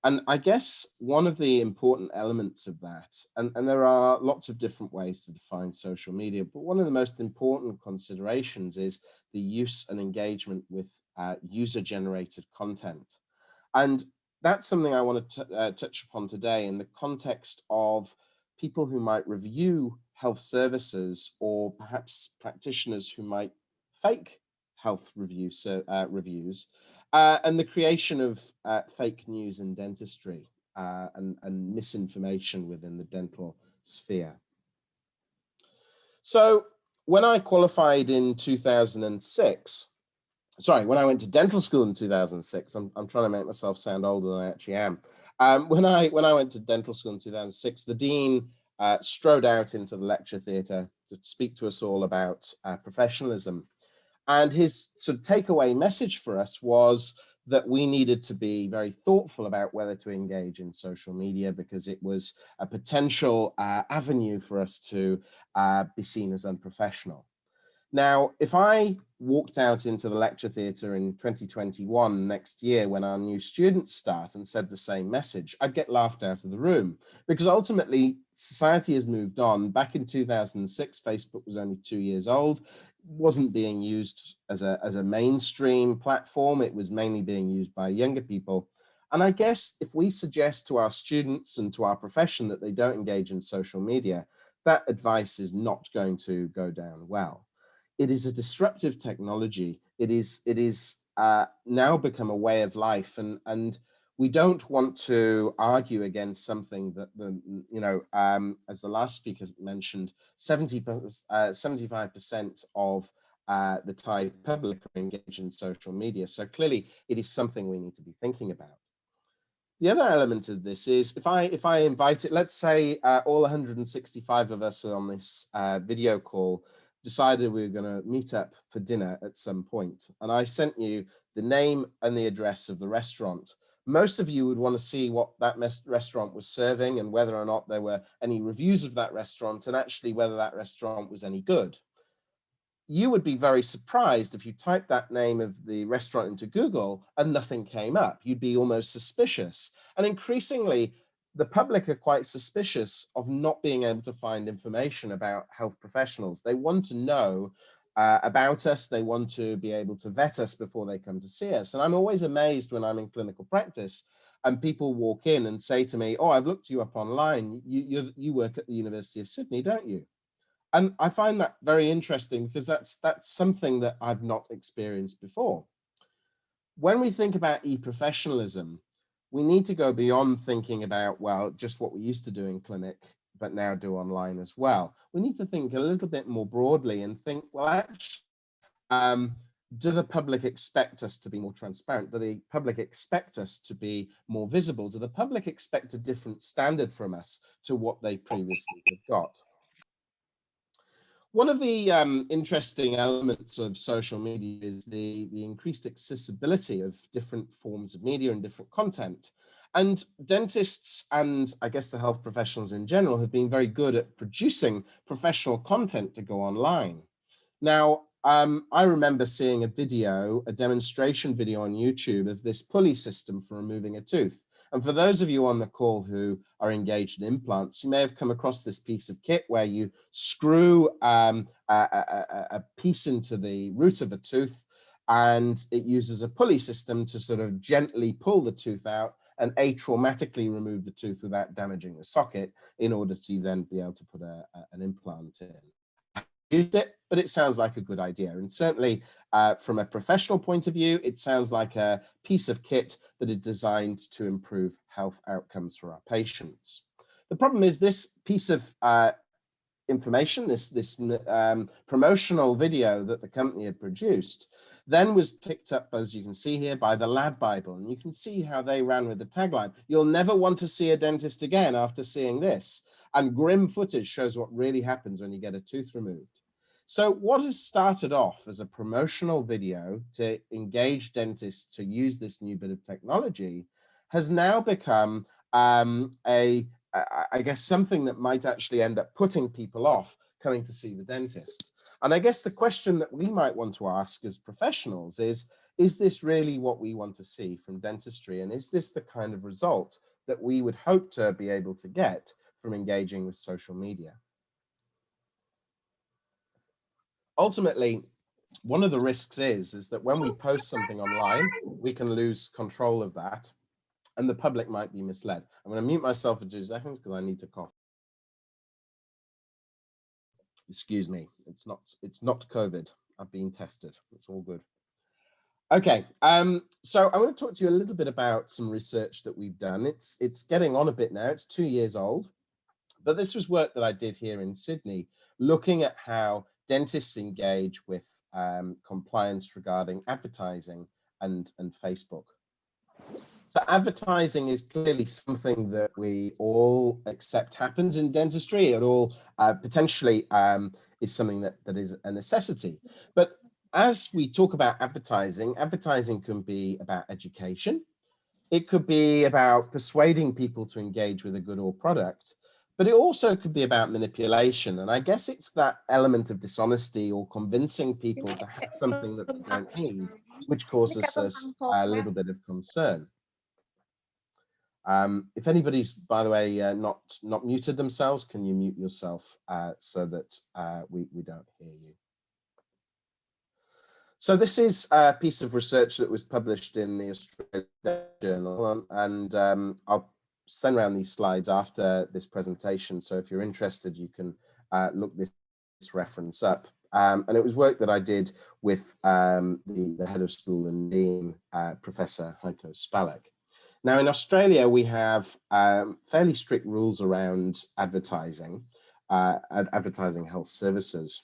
And I guess one of the important elements of that, and there are lots of different ways to define social media, but one of the most important considerations is the use and engagement with user-generated content. And that's something I want to touch upon today in the context of people who might review health services, or perhaps practitioners who might fake health reviews, and the creation of fake news in dentistry and misinformation within the dental sphere. So when I qualified in 2006, when I went to dental school in 2006, I'm trying to make myself sound older than I actually am. When I went to dental school in 2006, the dean strode out into the lecture theatre to speak to us all about professionalism. And his sort of takeaway message for us was that we needed to be very thoughtful about whether to engage in social media, because it was a potential avenue for us to be seen as unprofessional. Now, if I walked out into the lecture theatre in 2021 next year when our new students start and said the same message, I'd get laughed out of the room, because ultimately society has moved on. Back in 2006, Facebook was only 2 years old, wasn't being used as a mainstream platform. It was mainly being used by younger people. And I guess if we suggest to our students and to our profession that they don't engage in social media, that advice is not going to go down well. It is a disruptive technology. It is now become a way of life, and we don't want to argue against something that as the last speaker mentioned, 75% of the Thai public are engaged in social media. So clearly, it is something we need to be thinking about. The other element of this is if I invite it, let's say all 165 of us on this video call decided we were going to meet up for dinner at some point, and I sent you the name and the address of the restaurant. Most of you would want to see what that restaurant was serving and whether or not there were any reviews of that restaurant, and actually whether that restaurant was any good. You would be very surprised if you typed that name of the restaurant into Google and nothing came up. You'd be almost suspicious. And increasingly, the public are quite suspicious of not being able to find information about health professionals. They want to know about us. They want to be able to vet us before they come to see us. And I'm always amazed when I'm in clinical practice and people walk in and say to me, "Oh, I've looked you up online. You work at the University of Sydney, don't you?" And I find that very interesting, because that's something that I've not experienced before. When we think about e-professionalism, we need to go beyond thinking about, well, just what we used to do in clinic, but now do online as well. We need to think a little bit more broadly and think, well, actually, do the public expect us to be more transparent? Do the public expect us to be more visible? Do the public expect a different standard from us to what they previously have got? One of the interesting elements of social media is the increased accessibility of different forms of media and different content. And dentists, and I guess the health professionals in general, have been very good at producing professional content to go online. Now, I remember seeing a demonstration video on YouTube of this pulley system for removing a tooth. And for those of you on the call who are engaged in implants, you may have come across this piece of kit where you screw a piece into the root of a tooth, and it uses a pulley system to sort of gently pull the tooth out and atraumatically remove the tooth without damaging the socket, in order to then be able to put an implant in. Used it, but it sounds like a good idea. And certainly from a professional point of view, it sounds like a piece of kit that is designed to improve health outcomes for our patients. The problem is this piece of information, this promotional video that the company had produced, then was picked up, as you can see here, by the Lad Bible. And you can see how they ran with the tagline, "You'll never want to see a dentist again after seeing this." And grim footage shows what really happens when you get a tooth removed. So what has started off as a promotional video to engage dentists to use this new bit of technology has now become I guess something that might actually end up putting people off coming to see the dentist. And I guess the question that we might want to ask as professionals is this really what we want to see from dentistry? And is this the kind of result that we would hope to be able to get from engaging with social media? Ultimately, one of the risks is that when we post something online, we can lose control of that, and the public might be misled. I'm going to mute myself for 2 seconds because I need to cough. Excuse me, it's not COVID. I've been tested. It's all good. Okay, so I'm going to talk to you a little bit about some research that we've done. It's getting on a bit now. It's 2 years old, but this was work that I did here in Sydney, looking at how dentists engage with compliance regarding advertising and Facebook. So advertising is clearly something that we all accept happens in dentistry. It all potentially is something that is a necessity. But as we talk about advertising, advertising can be about education. It could be about persuading people to engage with a good or product, but it also could be about manipulation. And I guess it's that element of dishonesty or convincing people to have something that they don't need, which causes us a little bit of concern. If anybody's, by the way, not muted themselves, can you mute yourself so that we don't hear you? So this is a piece of research that was published in the Australian Journal, and I'll send around these slides after this presentation. So if you're interested, you can look this reference up. And it was work that I did with the head of school and dean, Professor Heiko Spalek. Now in Australia, we have fairly strict rules around advertising health services,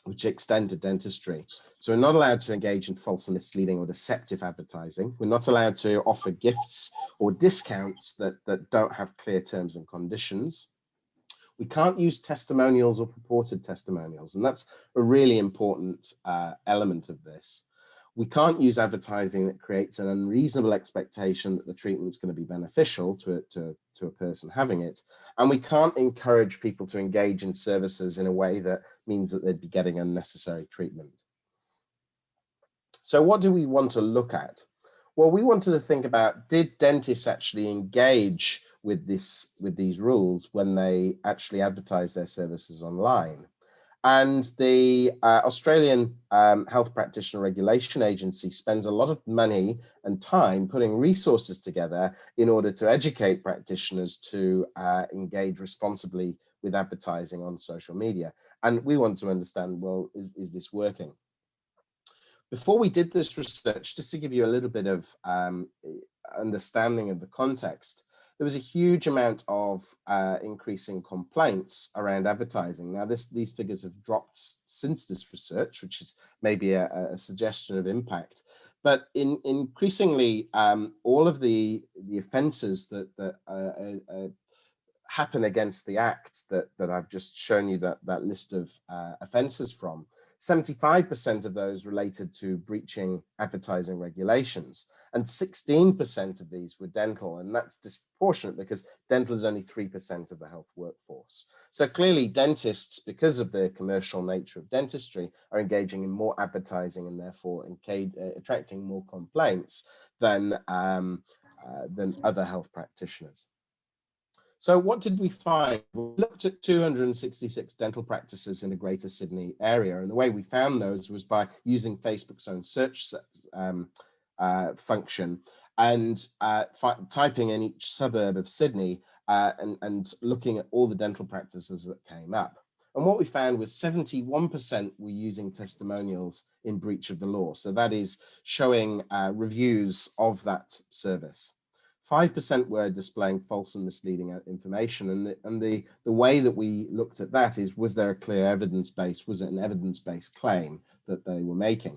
which extend to dentistry. So we're not allowed to engage in false and misleading or deceptive advertising. We're not allowed to offer gifts or discounts that don't have clear terms and conditions. We can't use testimonials or purported testimonials, and that's a really important element of this. We can't use advertising that creates an unreasonable expectation that the treatment's going to be beneficial to a person having it. And we can't encourage people to engage in services in a way that means that they'd be getting unnecessary treatment. So what do we want to look at? Well, we wanted to think about, did dentists actually engage with these rules when they actually advertise their services online? And the Australian Health Practitioner Regulation Agency spends a lot of money and time putting resources together in order to educate practitioners to engage responsibly with advertising on social media. And we want to understand, well, is this working? Before we did this research, just to give you a little bit of understanding of the context, there was a huge amount of increasing complaints around advertising. Now, these figures have dropped since this research, which is maybe a suggestion of impact. But increasingly, all of the offences that happen against the Act that I've just shown you that list of offences from, 75% of those related to breaching advertising regulations, and 16% of these were dental, and that's disproportionate because dental is only 3% of the health workforce. So clearly dentists, because of the commercial nature of dentistry, are engaging in more advertising and therefore attracting more complaints than other health practitioners. So what did we find? We looked at 266 dental practices in the Greater Sydney area, and the way we found those was by using Facebook's own search function and typing in each suburb of Sydney and looking at all the dental practices that came up. And what we found was 71% were using testimonials in breach of the law. So that is showing reviews of that service. 5% were displaying false and misleading information. And the way that we looked at that is, was there a clear evidence base? Was it an evidence-based claim that they were making?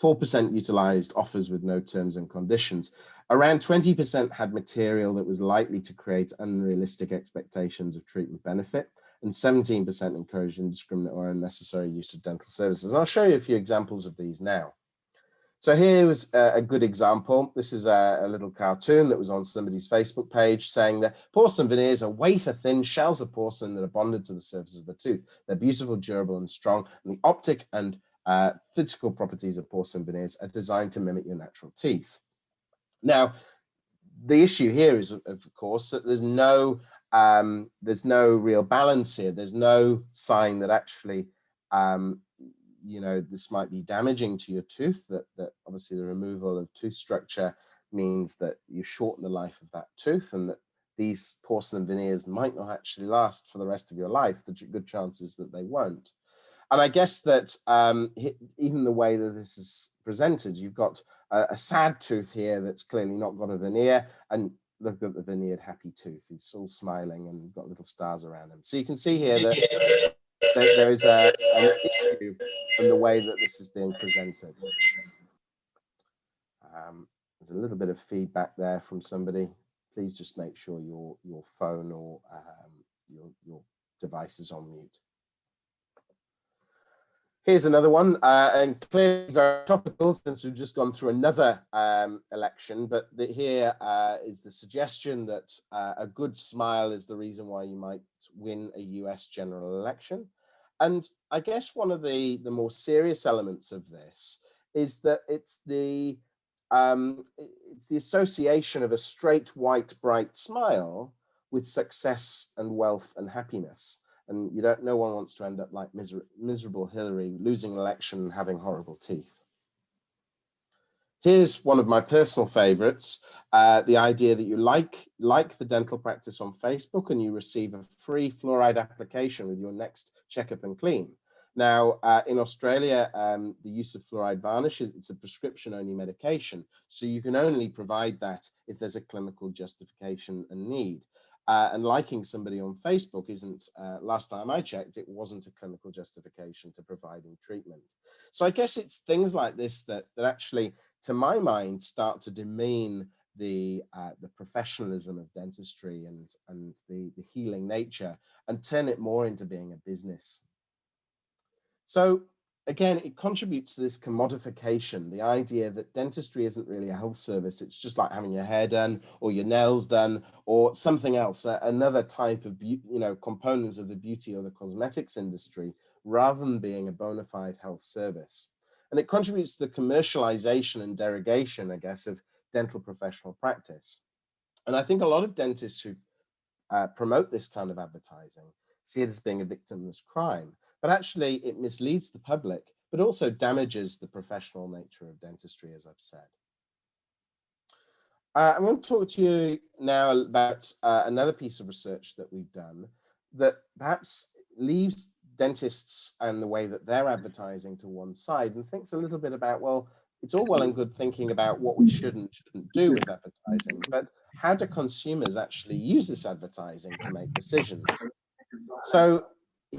4% utilized offers with no terms and conditions. Around 20% had material that was likely to create unrealistic expectations of treatment benefit. And 17% encouraged indiscriminate or unnecessary use of dental services. And I'll show you a few examples of these now. So here was a good example. This is a little cartoon that was on somebody's Facebook page saying that porcelain veneers are wafer-thin shells of porcelain that are bonded to the surface of the tooth. They're beautiful, durable, and strong, and the optic and physical properties of porcelain veneers are designed to mimic your natural teeth. Now, the issue here is, of course, that there's no real balance here. There's no sign that actually this might be damaging to your tooth, that obviously the removal of tooth structure means that you shorten the life of that tooth, and that these porcelain veneers might not actually last for the rest of your life. The good chances that they won't. And I guess that even the way that this is presented, you've got a sad tooth here that's clearly not got a veneer, and look at the veneered happy tooth. He's all smiling and got little stars around him. So you can see here that there is an issue in the way that this is being presented. There's a little bit of feedback there from somebody. Please just make sure your phone or your device is on mute. Here's another one, and clearly very topical since we've just gone through another election, but here is the suggestion that a good smile is the reason why you might win a US general election. And I guess one of the more serious elements of this is that it's the association of a straight, white, bright smile with success and wealth and happiness. And no one wants to end up like miserable Hillary, losing an election and having horrible teeth. Here's one of my personal favorites, the idea that you like the dental practice on Facebook and you receive a free fluoride application with your next checkup and clean. Now, in Australia, the use of fluoride varnish, it's a prescription-only medication, so you can only provide that if there's a clinical justification and need. And liking somebody on Facebook isn't, last time I checked, it wasn't a clinical justification to providing treatment. So I guess it's things like this that actually, to my mind, start to demean the professionalism of dentistry and the healing nature and turn it more into being a business. So again, it contributes to this commodification, the idea that dentistry isn't really a health service. It's just like having your hair done or your nails done or something else, another type of components of the beauty or the cosmetics industry, rather than being a bona fide health service. And it contributes to the commercialization and derogation, I guess, of dental professional practice. And I think a lot of dentists who promote this kind of advertising see it as being a victimless crime. But actually it misleads the public, but also damages the professional nature of dentistry, as I've said. I'm going to talk to you now about another piece of research that we've done that perhaps leaves dentists and the way that they're advertising to one side and thinks a little bit about, well, it's all well and good thinking about what we should and shouldn't do with advertising, but how do consumers actually use this advertising to make decisions? So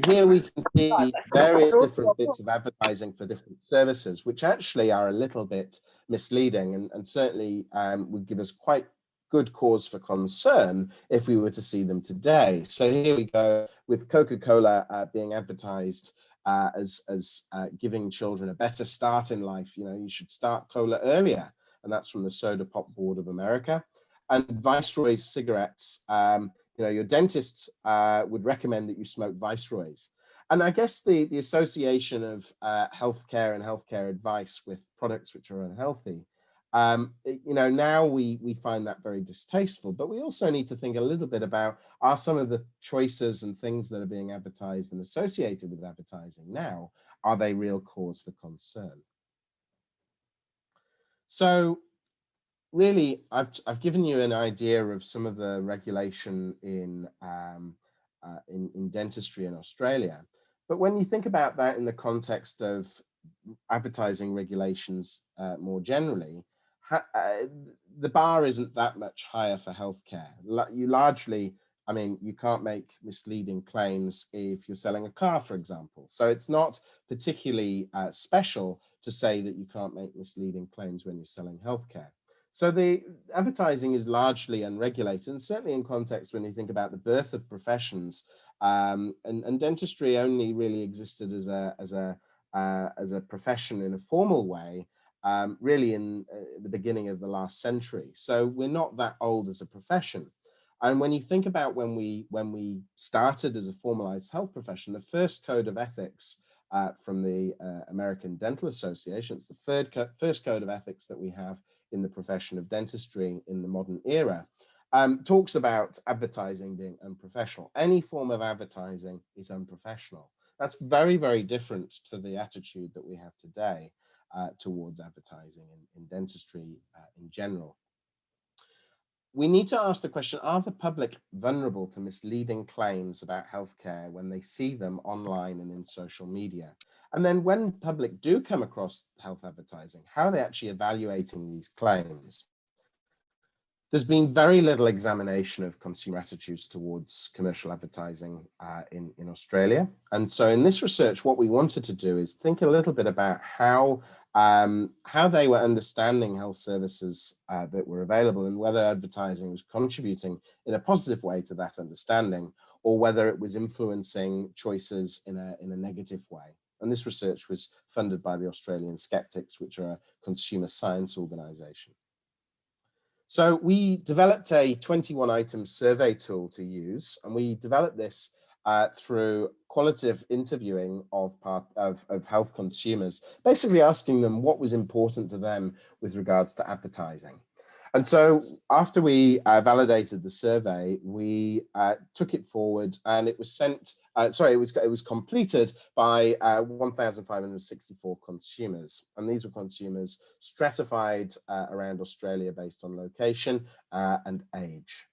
here we can see various different bits of advertising for different services, which actually are a little bit misleading and certainly would give us quite good cause for concern if we were to see them today. So here we go with Coca-Cola being advertised as giving children a better start in life. You should start cola earlier, and that's from the Soda Pop Board of America. And Viceroy's cigarettes, your dentist would recommend that you smoke Viceroys. And I guess the association of healthcare and healthcare advice with products which are unhealthy, now we find that very distasteful, but we also need to think a little bit about, are some of the choices and things that are being advertised and associated with advertising now, are they real cause for concern? So really, I've given you an idea of some of the regulation in dentistry in Australia. But when you think about that in the context of advertising regulations more generally, the bar isn't that much higher for healthcare. You largely, you can't make misleading claims if you're selling a car, for example. So it's not particularly special to say that you can't make misleading claims when you're selling healthcare. So the advertising is largely unregulated, and certainly in context when you think about the birth of professions, and dentistry only really existed as a profession in a formal way, really in the beginning of the last century. So we're not that old as a profession. And when you think about when we started as a formalized health profession, the first code of ethics from the American Dental Association, it's the first code of ethics that we have in the profession of dentistry in the modern era, talks about advertising being unprofessional. Any form of advertising is unprofessional. That's very, very different to the attitude that we have today towards advertising in dentistry in general. We need to ask the question, are the public vulnerable to misleading claims about healthcare when they see them online and in social media? And then when public do come across health advertising, how are they actually evaluating these claims? There's been very little examination of consumer attitudes towards commercial advertising in Australia. And so in this research, what we wanted to do is think a little bit about how they were understanding health services that were available and whether advertising was contributing in a positive way to that understanding or whether it was influencing choices in a negative way. And this research was funded by the Australian Skeptics, which are a consumer science organisation. So we developed a 21-item survey tool to use, and we developed this through qualitative interviewing of health consumers, basically asking them what was important to them with regards to advertising. And so after we validated the survey, we took it forward, and it was sent, it was completed by 1,564 consumers. And these were consumers stratified around Australia based on location and age.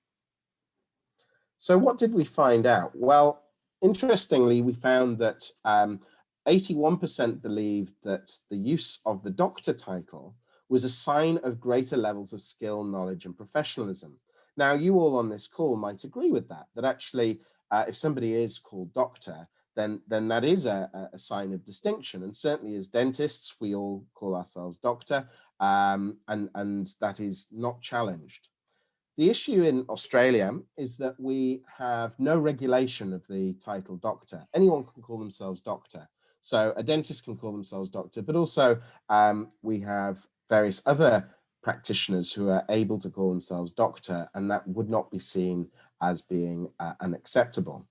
So what did we find out? Well, interestingly, we found that 81% believed that the use of the doctor title was a sign of greater levels of skill, knowledge, and professionalism. Now, you all on this call might agree with that actually, if somebody is called doctor, then that is a sign of distinction. And certainly as dentists, we all call ourselves doctor, and that is not challenged. The issue in Australia is that we have no regulation of the title doctor. Anyone can call themselves doctor. So a dentist can call themselves doctor, but also we have various other practitioners who are able to call themselves doctor, and that would not be seen as being unacceptable.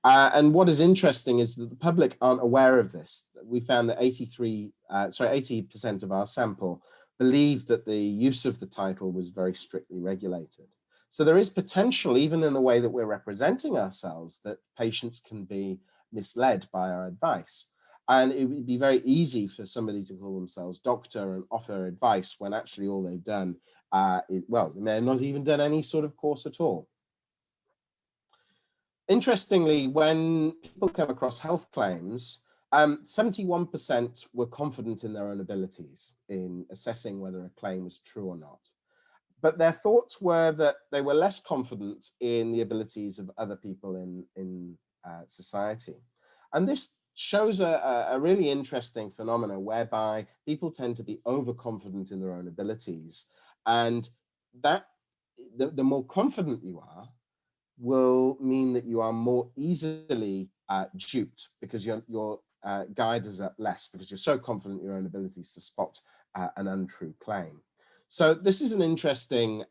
And what is interesting is that the public aren't aware of this. We found that 80% of our sample believed that the use of the title was very strictly regulated. So there is potential, even in the way that we're representing ourselves, that patients can be misled by our advice. And it would be very easy for somebody to call themselves doctor and offer advice when actually all they've done, well, they may have not even done any sort of course at all. Interestingly, when people come across health claims, 71% were confident in their own abilities in assessing whether a claim was true or not. But their thoughts were that they were less confident in the abilities of other people in society. And this shows a really interesting phenomenon whereby people tend to be overconfident in their own abilities. And that the more confident you are, will mean that you are more easily duped, because your guide is at less, because you're so confident in your own abilities to spot an untrue claim. So this is an interesting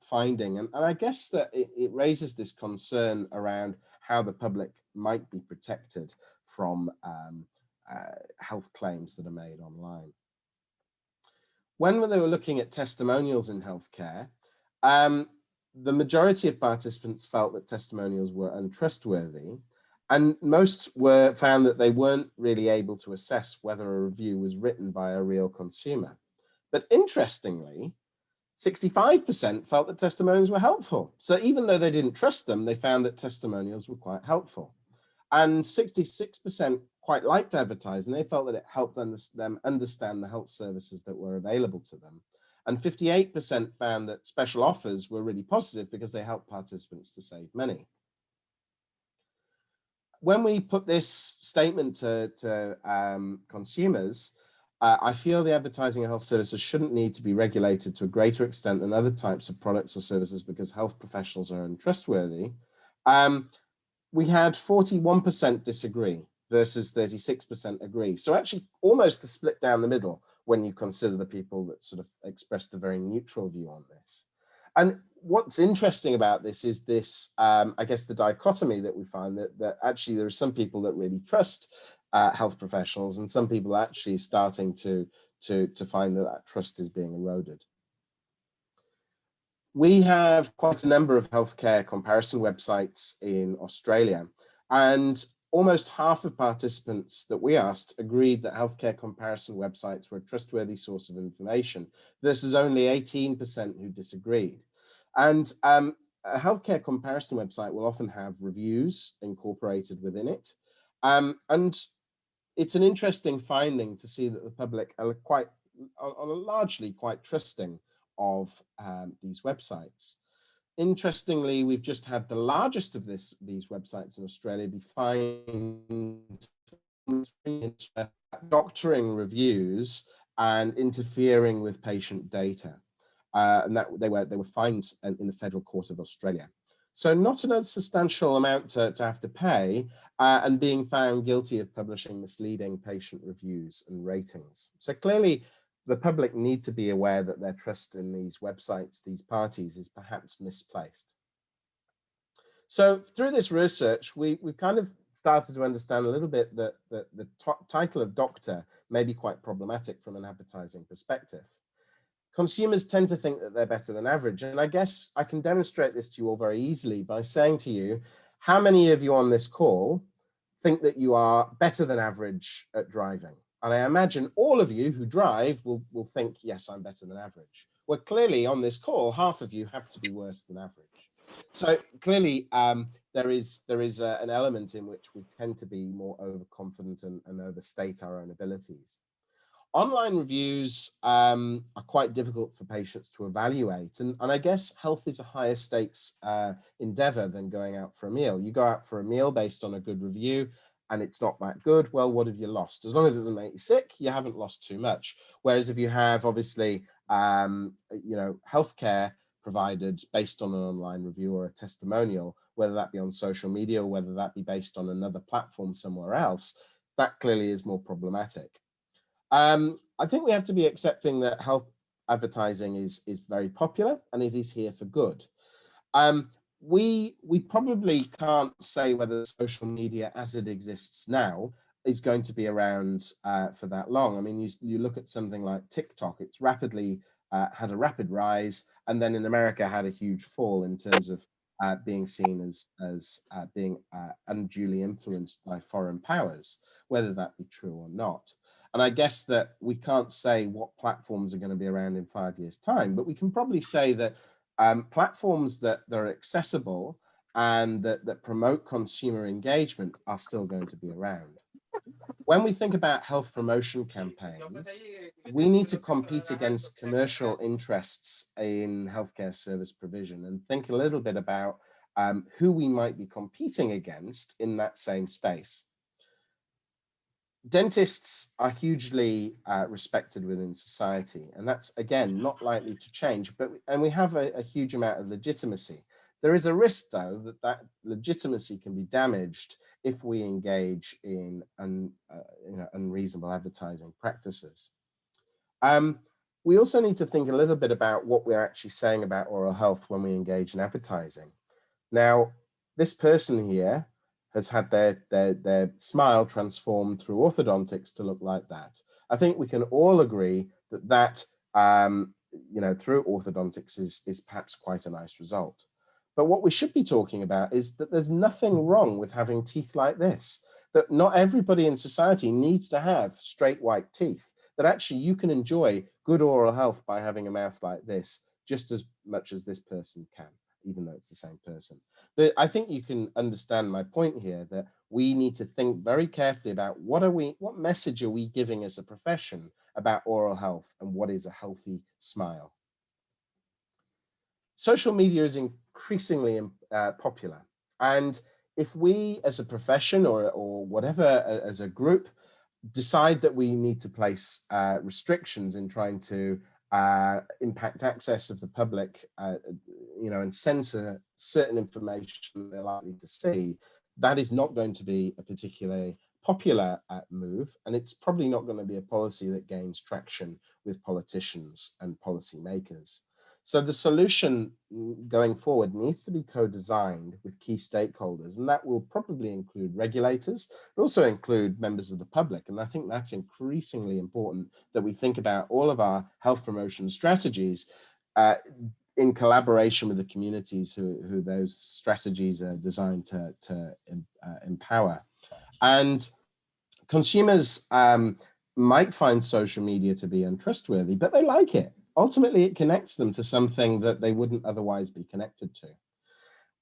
finding, and I guess that it raises this concern around how the public might be protected from health claims that are made online. When they were looking at testimonials in healthcare, the majority of participants felt that testimonials were untrustworthy, and most found that they weren't really able to assess whether a review was written by a real consumer. But interestingly, 65% felt that testimonials were helpful. So even though they didn't trust them, they found that testimonials were quite helpful. And 66% quite liked advertising. They felt that it helped them understand the health services that were available to them. And 58% found that special offers were really positive because they helped participants to save money. When we put this statement to consumers, I feel the advertising of health services shouldn't need to be regulated to a greater extent than other types of products or services because health professionals are untrustworthy. We had 41% disagree versus 36% agree. So actually almost a split down the middle when you consider the people that sort of expressed a very neutral view on this. And what's interesting about this is this, I guess, the dichotomy that we find that actually there are some people that really trust health professionals, and some people are actually starting to find that trust is being eroded. We have quite a number of healthcare comparison websites in Australia, and almost half of participants that we asked agreed that healthcare comparison websites were a trustworthy source of information, versus only 18% who disagreed. And a healthcare comparison website will often have reviews incorporated within it. And it's an interesting finding to see that the public are largely quite trusting of these websites. Interestingly, we've just had the largest of these websites in Australia be fined doctoring reviews and interfering with patient data, and that they were fined in the Federal Court of Australia. So not a substantial amount to have to pay, and being found guilty of publishing misleading patient reviews and ratings. So clearly, the public need to be aware that their trust in these websites, these parties, is perhaps misplaced. So through this research, we kind of started to understand a little bit that the title of doctor may be quite problematic from an advertising perspective. Consumers tend to think that they're better than average. And I guess I can demonstrate this to you all very easily by saying to you, how many of you on this call think that you are better than average at driving? And I imagine all of you who drive will think, yes, I'm better than average. Well, clearly on this call, half of you have to be worse than average. So clearly there is an element in which we tend to be more overconfident and overstate our own abilities. Online reviews are quite difficult for patients to evaluate. And I guess health is a higher stakes endeavor than going out for a meal. You go out for a meal based on a good review and it's not that good. Well, what have you lost? As long as it doesn't make you sick, you haven't lost too much. Whereas if you have obviously, healthcare provided based on an online review or a testimonial, whether that be on social media or whether that be based on another platform somewhere else, that clearly is more problematic. I think we have to be accepting that health advertising is very popular and it is here for good. We probably can't say whether social media as it exists now is going to be around for that long. I mean, you look at something like TikTok, it's rapidly had a rapid rise, and then in America had a huge fall in terms of being seen as being unduly influenced by foreign powers, whether that be true or not. And I guess that we can't say what platforms are going to be around in 5 years' time, but we can probably say that platforms that are accessible and that promote consumer engagement are still going to be around. When we think about health promotion campaigns, we need to compete against commercial interests in healthcare service provision and think a little bit about who we might be competing against in that same space. Dentists are hugely respected within society, and that's, again, not likely to change, and we have a huge amount of legitimacy. There is a risk, though, that legitimacy can be damaged if we engage in unreasonable advertising practices. We also need to think a little bit about what we're actually saying about oral health when we engage in advertising. Now, this person here has had their smile transformed through orthodontics to look like that. I think we can all agree that through orthodontics is perhaps quite a nice result. But what we should be talking about is that there's nothing wrong with having teeth like this, that not everybody in society needs to have straight white teeth, that actually you can enjoy good oral health by having a mouth like this just as much as this person can, even though it's the same person. But I think you can understand my point here, that we need to think very carefully about what message are we giving as a profession about oral health and what is a healthy smile. Social media is increasingly popular. And if we as a profession or whatever as a group decide that we need to place restrictions in trying to impact access of the public, and censor certain information they're likely to see, that is not going to be a particularly popular move, and it's probably not going to be a policy that gains traction with politicians and policymakers. So the solution going forward needs to be co-designed with key stakeholders, and that will probably include regulators, but also include members of the public. And I think that's increasingly important, that we think about all of our health promotion strategies in collaboration with the communities who those strategies are designed to empower. And consumers might find social media to be untrustworthy, but they like it. Ultimately, it connects them to something that they wouldn't otherwise be connected to.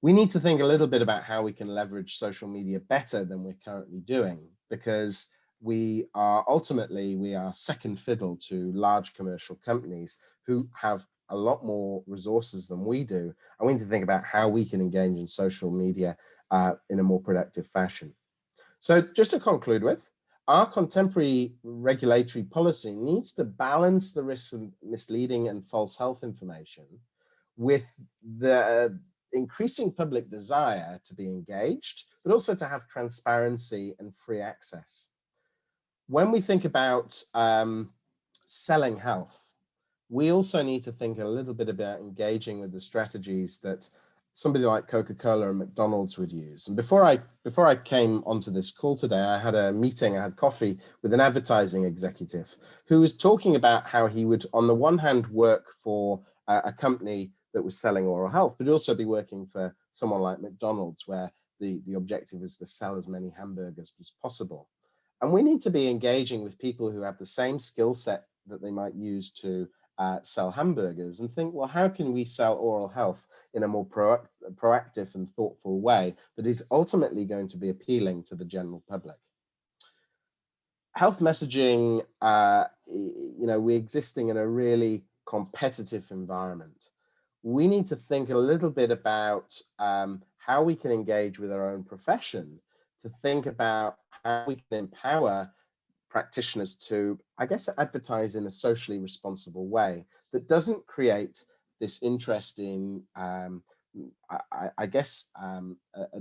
We need to think a little bit about how we can leverage social media better than we're currently doing, because we are second fiddle to large commercial companies who have a lot more resources than we do. And we need to think about how we can engage in social media in a more productive fashion. So just to conclude with, our contemporary regulatory policy needs to balance the risks of misleading and false health information with the increasing public desire to be engaged, but also to have transparency and free access. When we think about selling health, we also need to think a little bit about engaging with the strategies that somebody like Coca-Cola and McDonald's would use. And before I came onto this call today, I had a meeting, I had coffee with an advertising executive who was talking about how he would, on the one hand, work for a company that was selling oral health, but also be working for someone like McDonald's, where the objective is to sell as many hamburgers as possible. And we need to be engaging with people who have the same skill set that they might use to sell hamburgers, and think, well, how can we sell oral health in a more proactive and thoughtful way that is ultimately going to be appealing to the general public? Health messaging, we're existing in a really competitive environment. We need to think a little bit about how we can engage with our own profession, to think about how we can empower practitioners to, I guess, advertise in a socially responsible way that doesn't create this interest in, a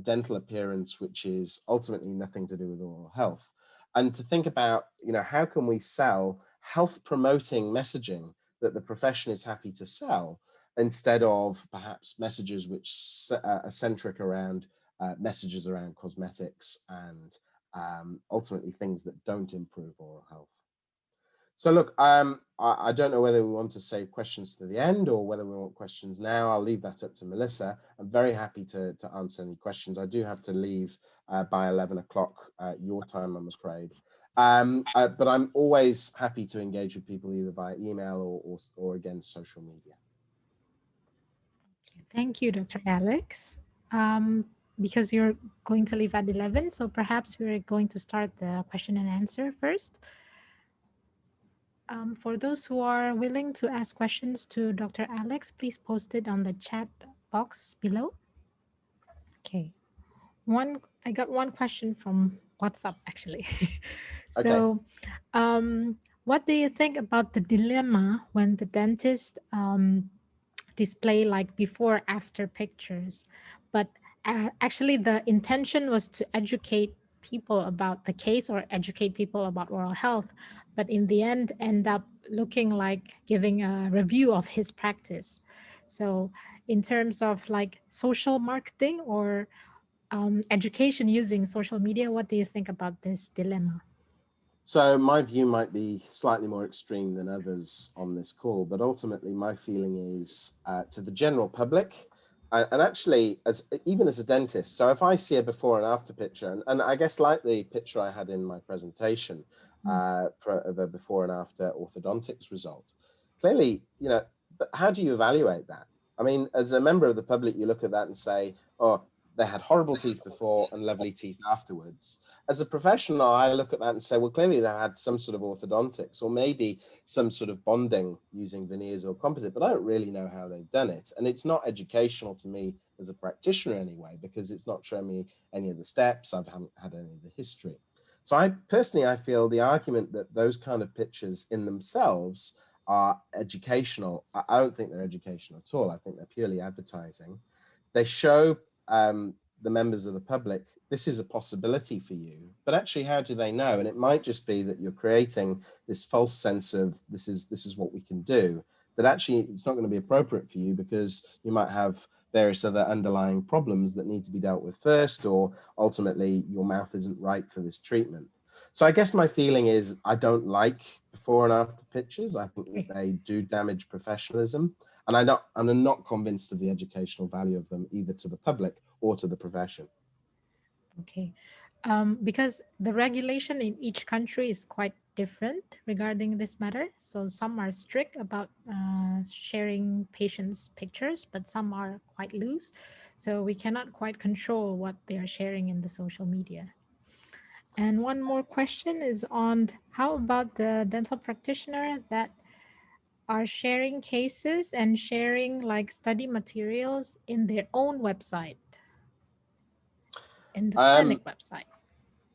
dental appearance, which is ultimately nothing to do with oral health. And to think about, how can we sell health promoting messaging that the profession is happy to sell, instead of perhaps messages which are centric around messages around cosmetics and ultimately things that don't improve oral health. So look, I don't know whether we want to save questions to the end or whether we want questions now. I'll leave that up to Melissa. I'm very happy to answer any questions. I do have to leave by 11 o'clock your time, I'm afraid. But I'm always happy to engage with people either via email or again, social media. Thank you, Dr. Alex. Because you're going to leave at 11, so perhaps we're going to start the question and answer first. For those who are willing to ask questions to Dr. Alex, please post it on the chat box below. Okay. I got one question from WhatsApp, actually. So, okay. What do you think about the dilemma when the dentist display like before after pictures, but actually the intention was to educate people about the case or educate people about oral health, but in the end up looking like giving a review of his practice? So in terms of like social marketing or education using social media, what do you think about this dilemma? So my view might be slightly more extreme than others on this call, but ultimately my feeling is to the general public, and actually even as a dentist. So if I see a before and after picture, and I guess like the picture I had in my presentation of a before and after orthodontics result, clearly, how do you evaluate that? I mean, as a member of the public, you look at that and say, oh, they had horrible teeth before and lovely teeth afterwards. As a professional, I look at that and say, well, clearly they had some sort of orthodontics or maybe some sort of bonding using veneers or composite, but I don't really know how they've done it. And it's not educational to me as a practitioner anyway, because it's not showing me any of the steps. I haven't had any of the history. So I feel the argument that those kind of pictures in themselves are educational. I don't think they're educational at all. I think they're purely advertising. They show the members of the public, this is a possibility for you, but actually, how do they know? And it might just be that you're creating this false sense of this is what we can do, that actually it's not going to be appropriate for you because you might have various other underlying problems that need to be dealt with first, or ultimately your mouth isn't right for this treatment. So I guess my feeling is I don't like before and after pictures. I think that they do damage professionalism. And I'm not convinced of the educational value of them, either to the public or to the profession. Okay, because the regulation in each country is quite different regarding this matter. So some are strict about sharing patients' pictures, but some are quite loose. So we cannot quite control what they are sharing in the social media. And one more question is on how about the dental practitioner that are sharing cases and sharing like study materials in their own website, in the clinic website?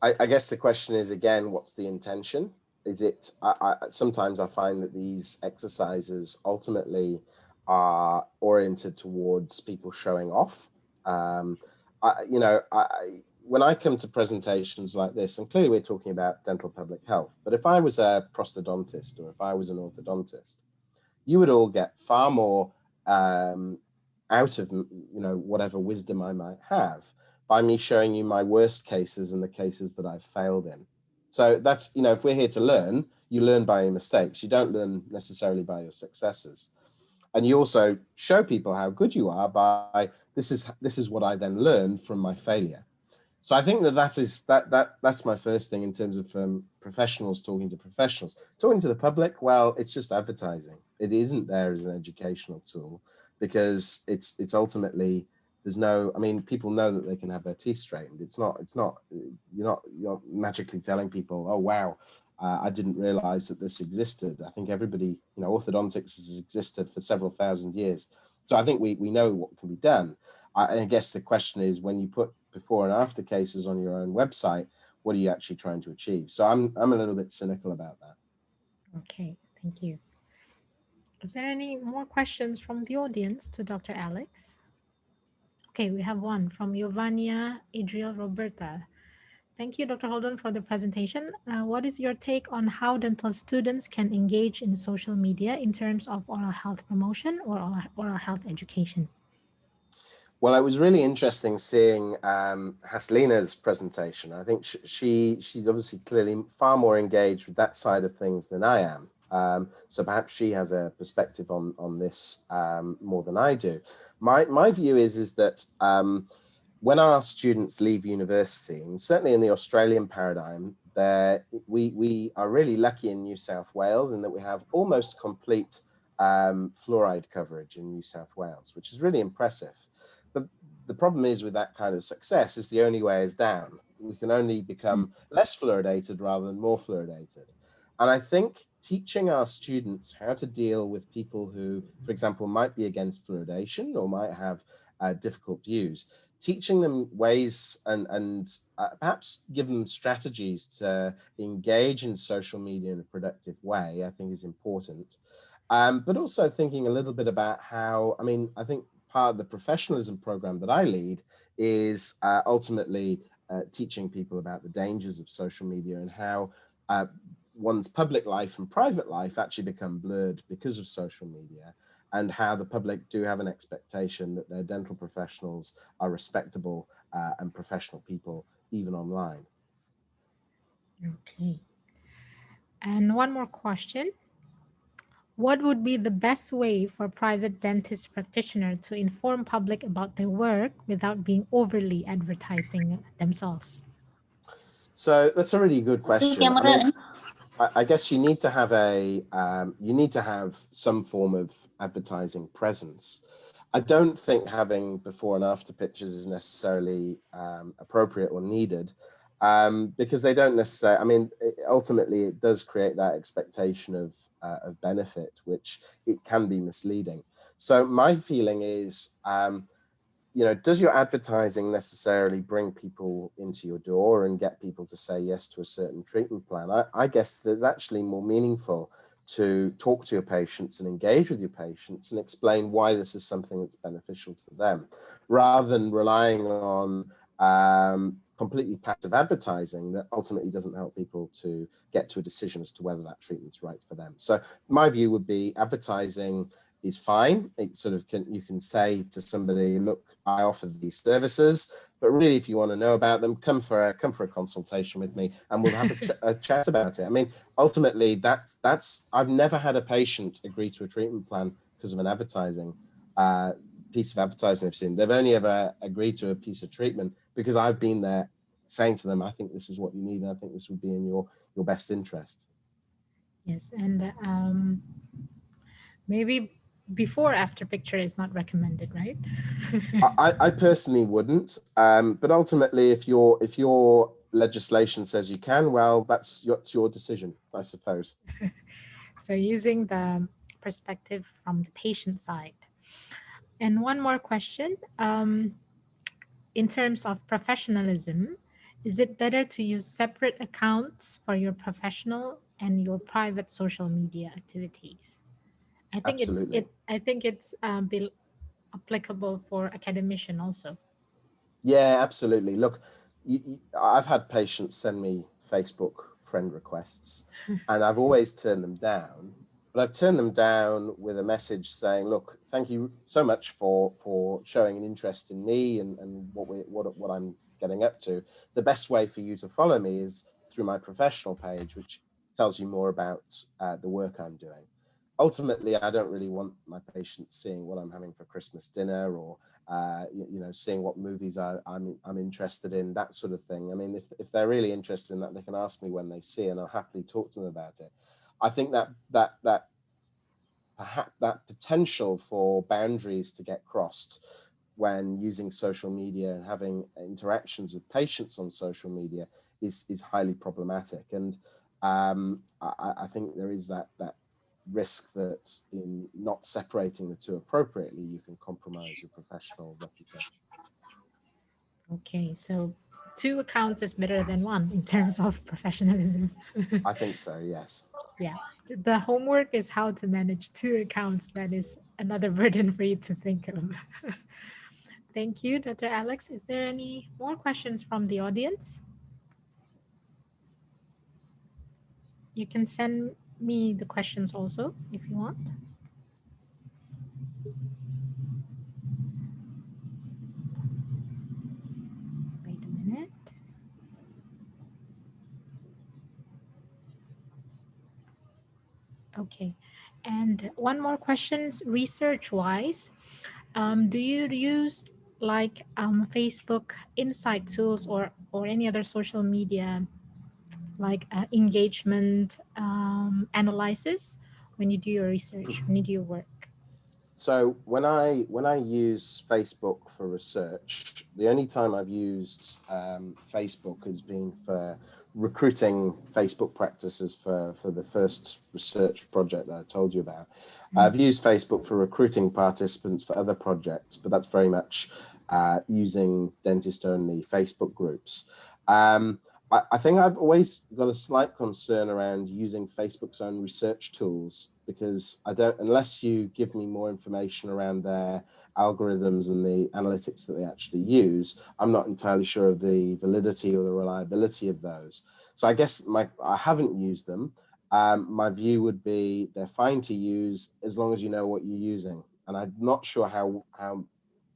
I guess the question is, again, what's the intention? Is it, sometimes I find that these exercises ultimately are oriented towards people showing off. When I come to presentations like this, and clearly we're talking about dental public health, but if I was a prosthodontist or if I was an orthodontist, you would all get far more out of whatever wisdom I might have by me showing you my worst cases and the cases that I've failed in. So that's, if we're here to learn, you learn by your mistakes. You don't learn necessarily by your successes. And you also show people how good you are by this is what I then learned from my failure. So I think that's my first thing in terms of professionals talking to professionals. Talking to the public, well, it's just advertising. It isn't there as an educational tool because it's ultimately people know that they can have their teeth straightened. You're not magically telling people, oh wow, I didn't realize that this existed. I think everybody, orthodontics has existed for several thousand years. So I think we know what can be done. I guess the question is, when you put before and after cases on your own website, what are you actually trying to achieve? So I'm a little bit cynical about that. Okay, thank you. Is there any more questions from the audience to Dr. Alex? Okay, we have one from Giovannia Adriel Roberta. Thank you, Dr. Holden, for the presentation. What is your take on how dental students can engage in social media in terms of oral health promotion or oral health education? Well, it was really interesting seeing Haslina's presentation. I think she's obviously clearly far more engaged with that side of things than I am. So perhaps she has a perspective on this more than I do. My view is that when our students leave university, and certainly in the Australian paradigm, we are really lucky in New South Wales in that we have almost complete fluoride coverage in New South Wales, which is really impressive. But the problem is with that kind of success is the only way is down. We can only become less fluoridated rather than more fluoridated. And I think teaching our students how to deal with people who, for example, might be against fluoridation or might have difficult views, teaching them ways and perhaps give them strategies to engage in social media in a productive way, I think is important. But also thinking a little bit about how, I think part of the professionalism program that I lead is ultimately teaching people about the dangers of social media and how one's public life and private life actually become blurred because of social media, and how the public do have an expectation that their dental professionals are respectable and professional people, even online. Okay. And one more question. What would be the best way for private dentist practitioners to inform public about their work without being overly advertising themselves? So that's a really good question. I guess you need to have some form of advertising presence. I don't think having before and after pictures is necessarily appropriate or needed because they don't necessarily. Ultimately, it does create that expectation of benefit, which it can be misleading. So my feeling is, does your advertising necessarily bring people into your door and get people to say yes to a certain treatment plan? I guess that it's actually more meaningful to talk to your patients and engage with your patients and explain why this is something that's beneficial to them, rather than relying on completely passive advertising that ultimately doesn't help people to get to a decision as to whether that treatment's right for them. So my view would be advertising is fine. It sort of you can say to somebody, look, I offer these services, but really if you want to know about them, come for a consultation with me and we'll have a chat about it. Ultimately that's I've never had a patient agree to a treatment plan because of an advertising piece of advertising I've seen. They've only ever agreed to a piece of treatment because I've been there saying to them, I think this is what you need and I think this would be in your best interest. Yes, and maybe before after picture is not recommended, right? I personally wouldn't, but ultimately if your legislation says you can, well, that's your decision, I suppose. So using the perspective from the patient side. And one more question, in terms of professionalism, is it better to use separate accounts for your professional and your private social media activities? I think Absolutely. I think it's applicable for academician also. Yeah, absolutely. Look, I've had patients send me Facebook friend requests, and I've always turned them down. But I've turned them down with a message saying, "Look, thank you so much for showing an interest in me and what I'm getting up to. The best way for you to follow me is through my professional page, which tells you more about the work I'm doing." Ultimately, I don't really want my patients seeing what I'm having for Christmas dinner, or seeing what movies I'm interested in, that sort of thing. I mean, if they're really interested in that, they can ask me when they see, and I'll happily talk to them about it. I think that perhaps that potential for boundaries to get crossed when using social media and having interactions with patients on social media is highly problematic. And I think there is that risk that in not separating the two appropriately, you can compromise your professional reputation. Okay, so 2 accounts is better than 1 in terms of professionalism. I think so, yes. Yeah, the homework is how to manage 2 accounts. That is another burden for you to think of. Thank you, Dr. Alex. Is there any more questions from the audience? You can send me the questions also if you want. Wait a minute. Okay, and one more question, research-wise, do you use like Facebook insight tools or any other social media like engagement analysis when you do your research, when you do your work? So when I use Facebook for research, the only time I've used Facebook has been for recruiting Facebook practices for the first research project that I told you about. I've used Facebook for recruiting participants for other projects, but that's very much using dentist-only Facebook groups. I think I've always got a slight concern around using Facebook's own research tools, because unless you give me more information around their algorithms and the analytics that they actually use, I'm not entirely sure of the validity or the reliability of those. So I guess I haven't used them. My view would be they're fine to use as long as you know what you're using. And I'm not sure how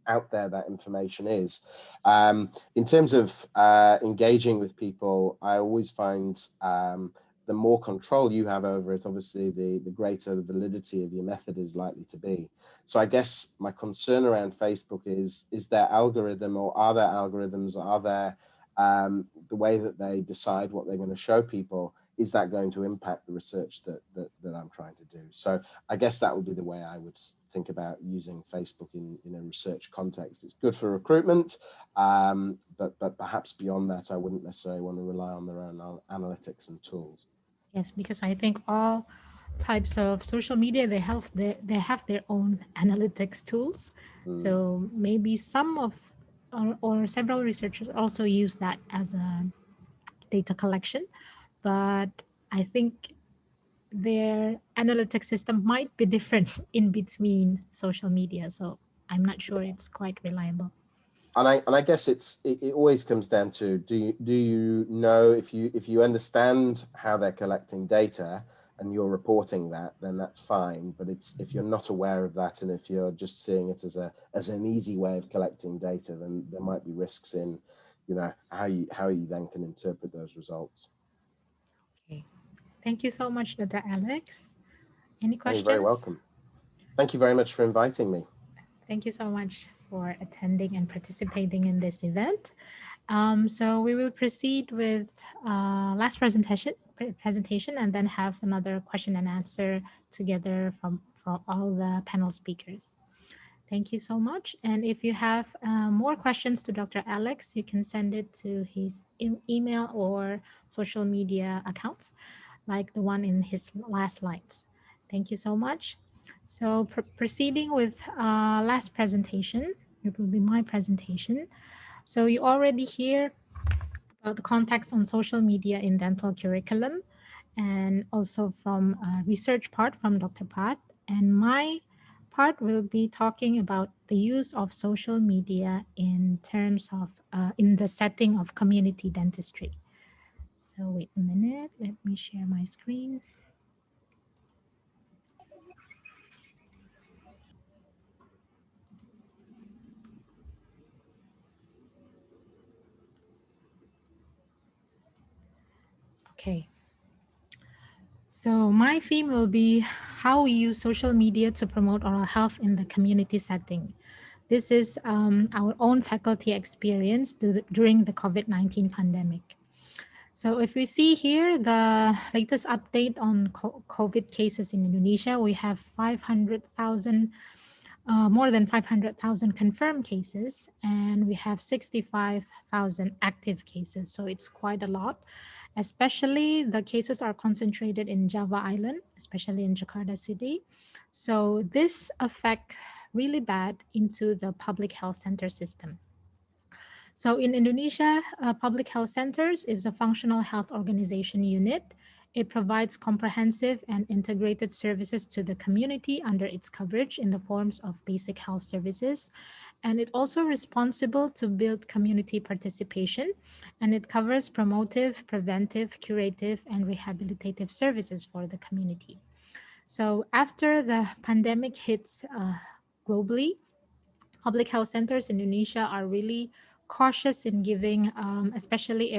out there that information is. In terms of engaging with people, I always find the more control you have over it, obviously the greater the validity of your method is likely to be. So I guess my concern around Facebook is their algorithm, or are there algorithms, are there the way that they decide what they're going to show people, is that going to impact the research that I'm trying to do? So I guess that would be the way I would think about using Facebook in a research context. It's good for recruitment, but perhaps beyond that, I wouldn't necessarily want to rely on their own analytics and tools. Yes, because I think all types of social media, they have their own analytics tools. So maybe some of or several researchers also use that as a data collection, but I think their analytic system might be different in between social media. So I'm not sure it's quite reliable. And I guess it always comes down to, do you know, if you understand how they're collecting data and you're reporting that, then that's fine. But if you're not aware of that, and if you're just seeing it as an easy way of collecting data, then there might be risks in, how you then can interpret those results. Okay, thank you so much, Dr. Alex. Any questions? You're very welcome. Thank you very much for inviting me. Thank you so much for attending and participating in this event. So we will proceed with last presentation, and then have another question and answer together from all the panel speakers. Thank you so much. And if you have more questions to Dr. Alex, you can send it to his email or social media accounts, like the one in his last slides. Thank you so much. So proceeding with last presentation, it will be my presentation. So you already hear about the context on social media in dental curriculum, and also from research part from Dr. Pat. And my part will be talking about the use of social media in terms of, in the setting of community dentistry. So wait a minute, let me share my screen. Okay. So my theme will be how we use social media to promote oral health in the community setting. This is our own faculty experience during the COVID-19 pandemic. So if we see here the latest update on COVID cases in Indonesia, we have 500,000, more than 500,000 confirmed cases, and we have 65,000 active cases. So it's quite a lot. Especially the cases are concentrated in Java Island, especially in Jakarta City. So this affect really bad into the public health center system. So in Indonesia, public health centers is a functional health organization unit. It provides comprehensive and integrated services to the community under its coverage in the forms of basic health services. And it also responsible to build community participation, and it covers promotive, preventive, curative, and rehabilitative services for the community. So after the pandemic hits globally, public health centers in Indonesia are really cautious in giving, especially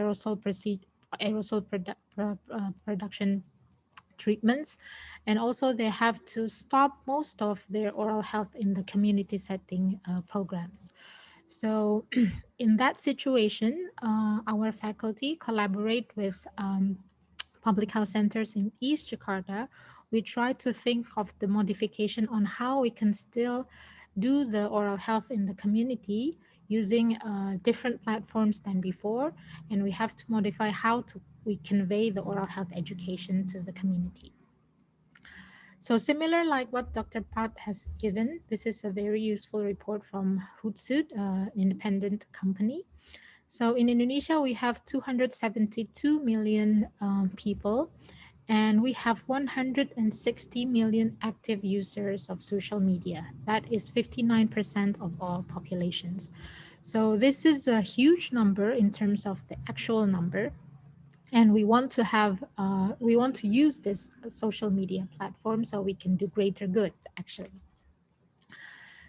production treatments, and also they have to stop most of their oral health in the community setting programs. So in that situation, our faculty collaborate with public health centers in East Jakarta. We try to think of the modification on how we can still do the oral health in the community using different platforms than before, and we have to modify how we convey the oral health education to the community. So similar like what Dr. Pat has given, this is a very useful report from Hootsuite, independent company. So in Indonesia, we have 272 million people, and we have 160 million active users of social media. That is 59% of all populations. So this is a huge number in terms of the actual number. And we want to use this social media platform so we can do greater good, actually.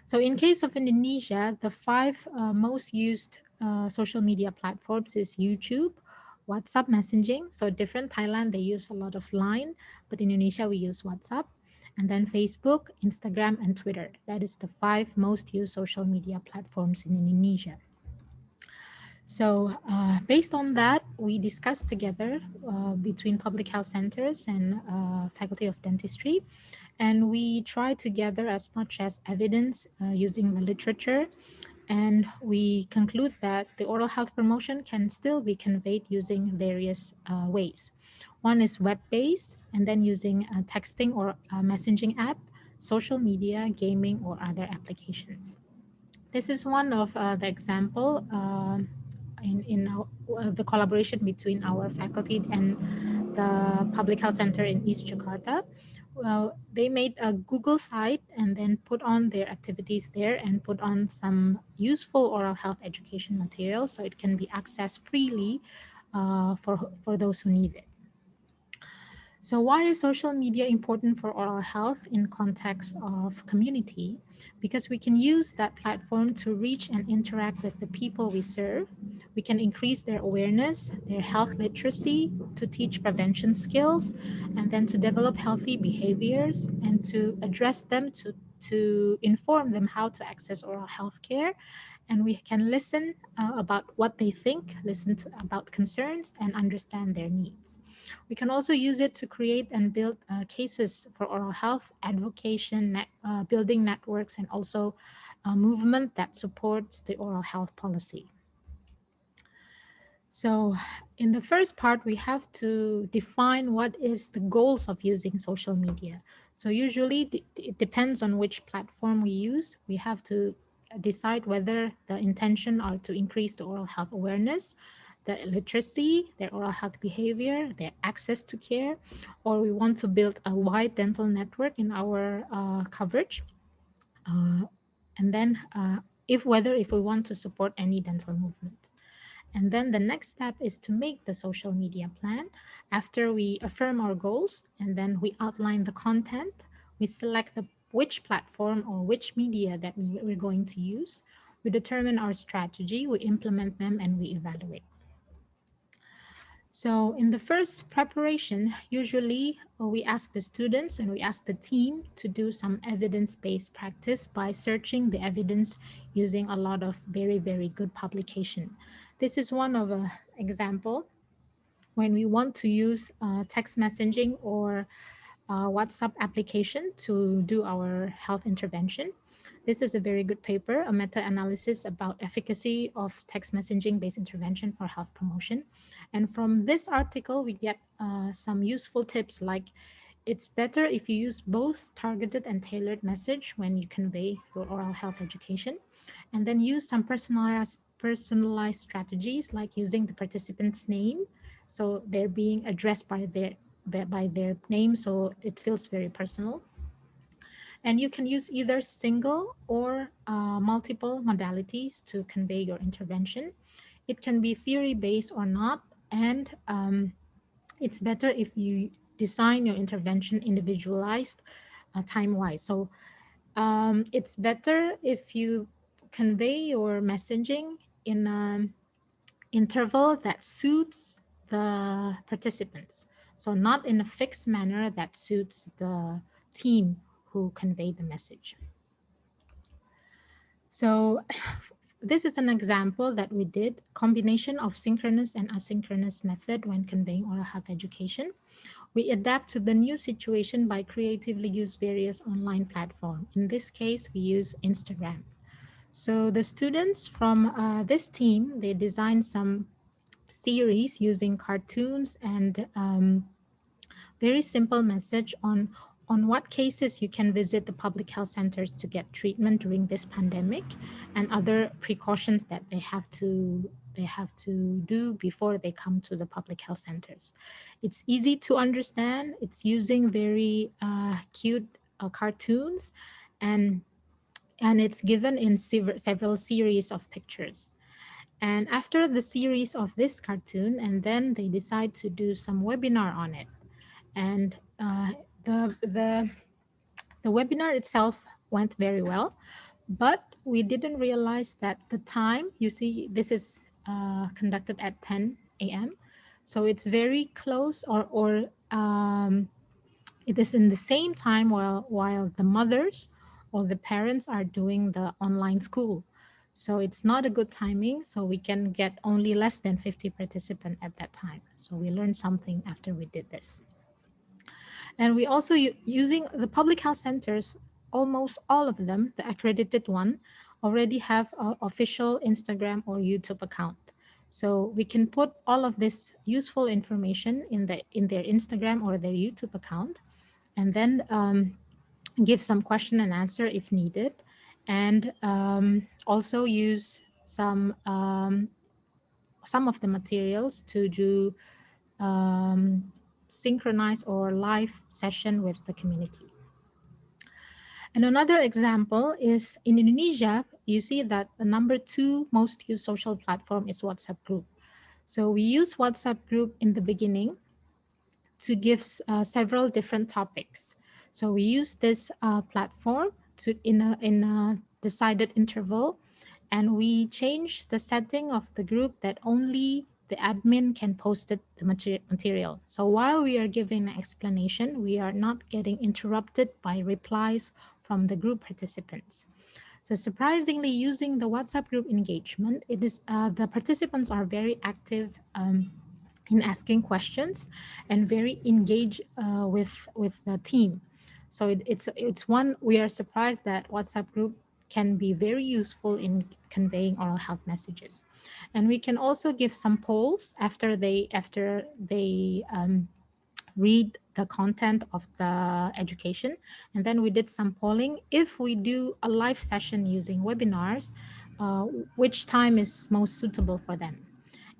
So in case of Indonesia, the five most used social media platforms is YouTube, WhatsApp messaging. So different Thailand, they use a lot of Line, but in Indonesia, we use WhatsApp. And then Facebook, Instagram, and Twitter. That is the five most used social media platforms in Indonesia. So based on that, we discussed together between public health centers and Faculty of Dentistry, and we try to gather as much as evidence using the literature, and we conclude that the oral health promotion can still be conveyed using various ways. One is web-based, and then using texting or messaging app, social media, gaming, or other applications. This is one of the example in the collaboration between our faculty and the Public Health Center in East Jakarta. Well, they made a Google site and then put on their activities there and put on some useful oral health education material so it can be accessed freely for those who need it. So why is social media important for oral health in context of community? Because we can use that platform to reach and interact with the people we serve. We can increase their awareness, their health literacy, to teach prevention skills, and then to develop healthy behaviors and to address them, to inform them how to access oral health care. And we can listen about what they think, about concerns, and understand their needs. We can also use it to create and build cases for oral health, advocation, building networks, and also a movement that supports the oral health policy. So in the first part, we have to define what is the goals of using social media. So usually it depends on which platform we use. We have to decide whether the intention are to increase the oral health awareness, the literacy, their oral health behavior, their access to care, or we want to build a wide dental network in our coverage. And then if we want to support any dental movement. And then the next step is to make the social media plan. After we affirm our goals and then we outline the content, we select which platform or which media that we're going to use. We determine our strategy, we implement them, and we evaluate. So in the first preparation, usually we ask the students and we ask the team to do some evidence-based practice by searching the evidence using a lot of very, very good publication. This is one of an example when we want to use text messaging or WhatsApp application to do our health intervention. This is a very good paper, a meta-analysis about efficacy of text messaging-based intervention for health promotion. And from this article, we get some useful tips like it's better if you use both targeted and tailored message when you convey your oral health education, and then use some personalized strategies like using the participant's name. So they're being addressed by their name, so it feels very personal. And you can use either single or multiple modalities to convey your intervention. It can be theory-based or not, and it's better if you design your intervention individualized time-wise. So it's better if you convey your messaging in an interval that suits the participants. So not in a fixed manner that suits the team who convey the message. So this is an example that we did, combination of synchronous and asynchronous method when conveying oral health education. We adapt to the new situation by creatively use various online platforms. In this case, we use Instagram. So the students from this team, they designed some series using cartoons and very simple message on what cases you can visit the public health centers to get treatment during this pandemic and other precautions that they have to do before they come to the public health centers. It's easy to understand. It's using very cute cartoons, and it's given in several series of pictures. And after the series of this cartoon, and then they decide to do some webinar on it. And the webinar itself went very well, but we didn't realize that the time, you see, this is conducted at 10 a.m. So it's very close, or it is in the same time while the mothers or the parents are doing the online school. So it's not a good timing. So we can get only less than 50 participants at that time. So we learned something after we did this. And we also using the public health centers, almost all of them, the accredited one, already have an official Instagram or YouTube account. So we can put all of this useful information in their Instagram or their YouTube account, and then give some question and answer if needed, and also use some of the materials to do synchronized or live session with the community. And another example is in Indonesia, you see that the number 2 most used social platform is WhatsApp group. So we use WhatsApp group in the beginning to give several different topics. So we use this platform in a decided interval, and we change the setting of the group that only the admin can post the material. So while we are giving an explanation, we are not getting interrupted by replies from the group participants. So surprisingly, using the WhatsApp group engagement, it is the participants are very active in asking questions and very engaged with the team. So it's one, we are surprised that WhatsApp group can be very useful in conveying oral health messages. And we can also give some polls after they read the content of the education. And then we did some polling. If we do a live session using webinars, which time is most suitable for them?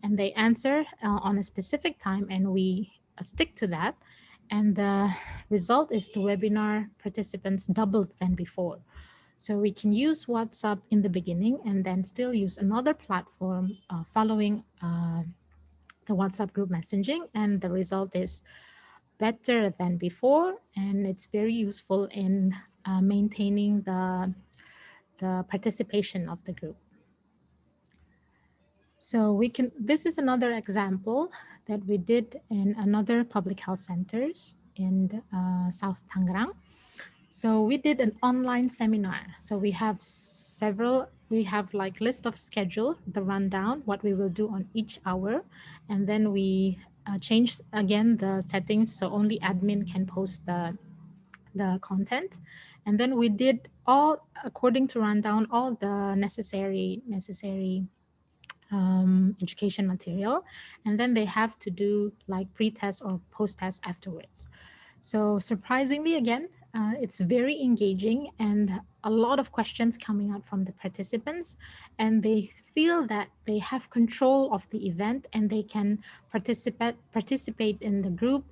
and they answer on a specific time, and we stick to that. And the result is the webinar participants doubled than before. So we can use WhatsApp in the beginning and then still use another platform following the WhatsApp group messaging, and the result is better than before, and it's very useful in maintaining the participation of the group. So we can, this is another example that we did in another public health centers in South Tangerang. So we did an online seminar. So we have like list of schedule, the rundown, what we will do on each hour. And then we changed again the settings so only admin can post the content. And then we did all, according to rundown, all the necessary education material. And then they have to do like pre-test or post-test afterwards. So surprisingly, again, it's very engaging and a lot of questions coming out from the participants, and they feel that they have control of the event and they can participate in the group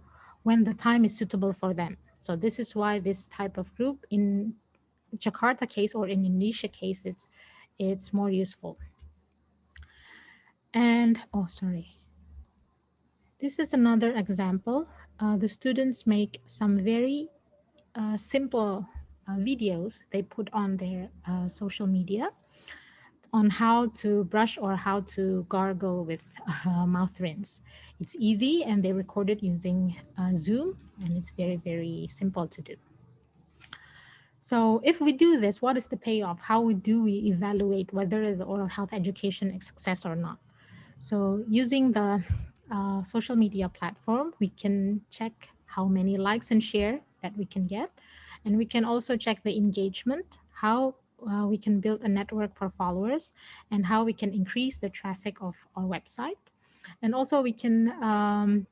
when the time is suitable for them. So this is why this type of group in Jakarta case or in Indonesia case, it's more useful. And this is another example. The students make some very simple videos they put on their social media on how to brush or how to gargle with mouth rinse. It's easy, and they record it using Zoom, and it's very, very simple to do. So if we do this, what is the payoff? How do we evaluate whether the oral health education is a success or not? So using the social media platform, we can check how many likes and share that we can get. And we can also check the engagement, how we can build a network for followers, and how we can increase the traffic of our website. And also we can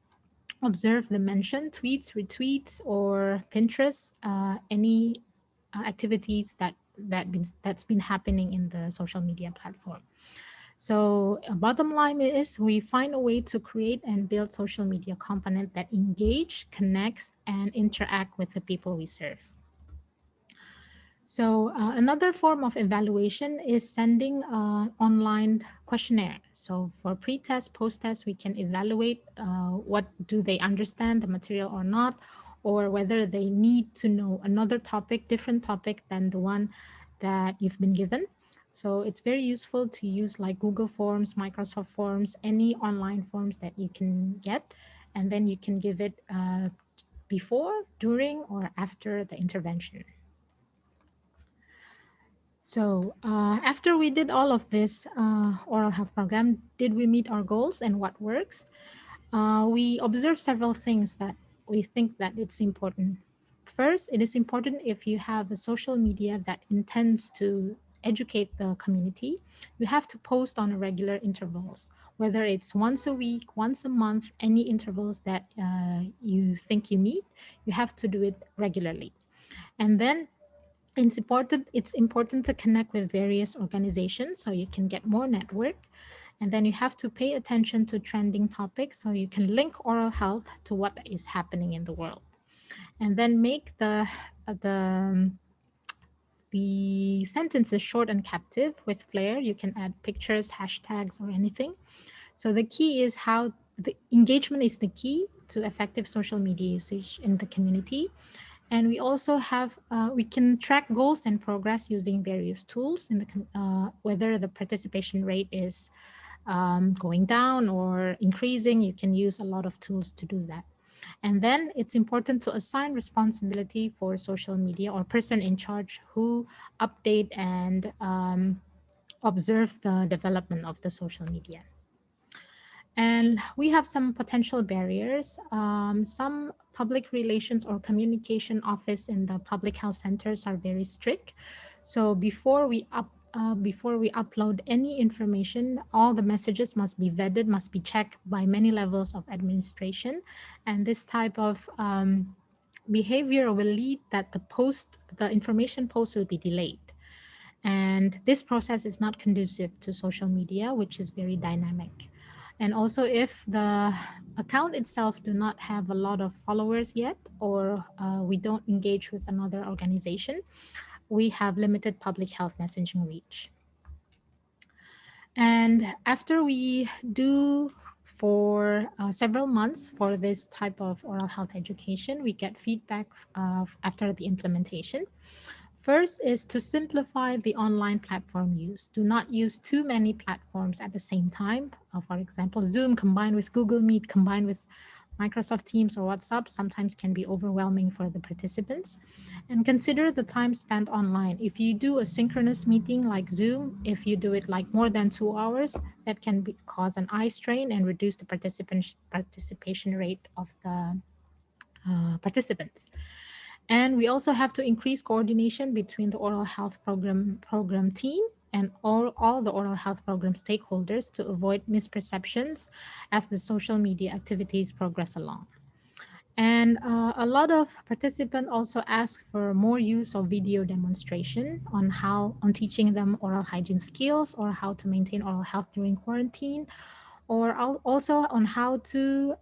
observe the mentioned tweets, retweets, or Pinterest, any activities that's been happening in the social media platform. So bottom line is we find a way to create and build social media component that engage, connects, and interact with the people we serve. So another form of evaluation is sending online questionnaire. So for pre-test, post-test, we can evaluate what do they understand the material or not, or whether they need to know another topic, different topic than the one that you've been given. So it's very useful to use like Google Forms, Microsoft Forms, any online forms that you can get, and then you can give it before, during, or after the intervention. So after we did all of this oral health program, did we meet our goals and what works? We observed several things that we think that it's important. First, it is important if you have a social media that intends to educate the community, you have to post on regular intervals, whether it's once a week, once a month, any intervals that you think you need, you have to do it regularly. And then it's important to connect with various organizations so you can get more network. And then you have to pay attention to trending topics so you can link oral health to what is happening in the world. And then make the sentences short and captive with flair. You can add pictures, hashtags, or anything. So the key is how the engagement is the key to effective social media usage in the community. And we also have, we can track goals and progress using various tools in the, whether the participation rate is going down or increasing, you can use a lot of tools to do that. And then it's important to assign responsibility for social media or person in charge who update and observe the development of the social media. And we have some potential barriers. Some public relations or communication office in the public health centers are very strict. So before we upload any information, all the messages must be vetted, must be checked by many levels of administration. And this type of behavior will lead that the information post will be delayed. And this process is not conducive to social media, which is very dynamic. And also if the account itself do not have a lot of followers yet, or we don't engage with another organization, we have limited public health messaging reach. And after we do for several months for this type of oral health education, we get feedback after the implementation. First is to simplify the online platform use. Do not use too many platforms at the same time. For example, Zoom combined with Google Meet, combined with Microsoft Teams or WhatsApp sometimes can be overwhelming for the participants. And consider the time spent online. If you do a synchronous meeting like Zoom, if you do it like more than 2 hours, that can cause an eye strain and reduce the participation rate of the participants. And we also have to increase coordination between the oral health program team and all the oral health program stakeholders to avoid misperceptions as the social media activities progress along. And a lot of participants also ask for more use of video demonstration on teaching them oral hygiene skills or how to maintain oral health during quarantine, or also on how to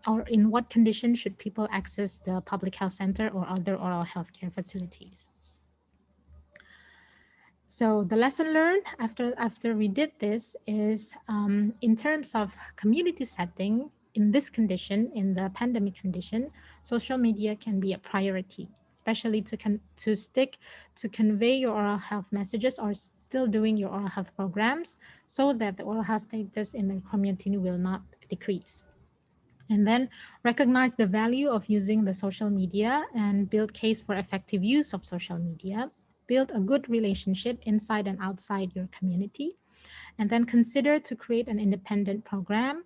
or in what conditions should people access the public health center or other oral health care facilities. So the lesson learned after we did this is in terms of community setting, in this condition, in the pandemic condition, social media can be a priority, especially to stick to convey your oral health messages or still doing your oral health programs so that the oral health status in the community will not decrease. And then recognize the value of using the social media and build case for effective use of social media. Build a good relationship inside and outside your community. And then consider to create an independent program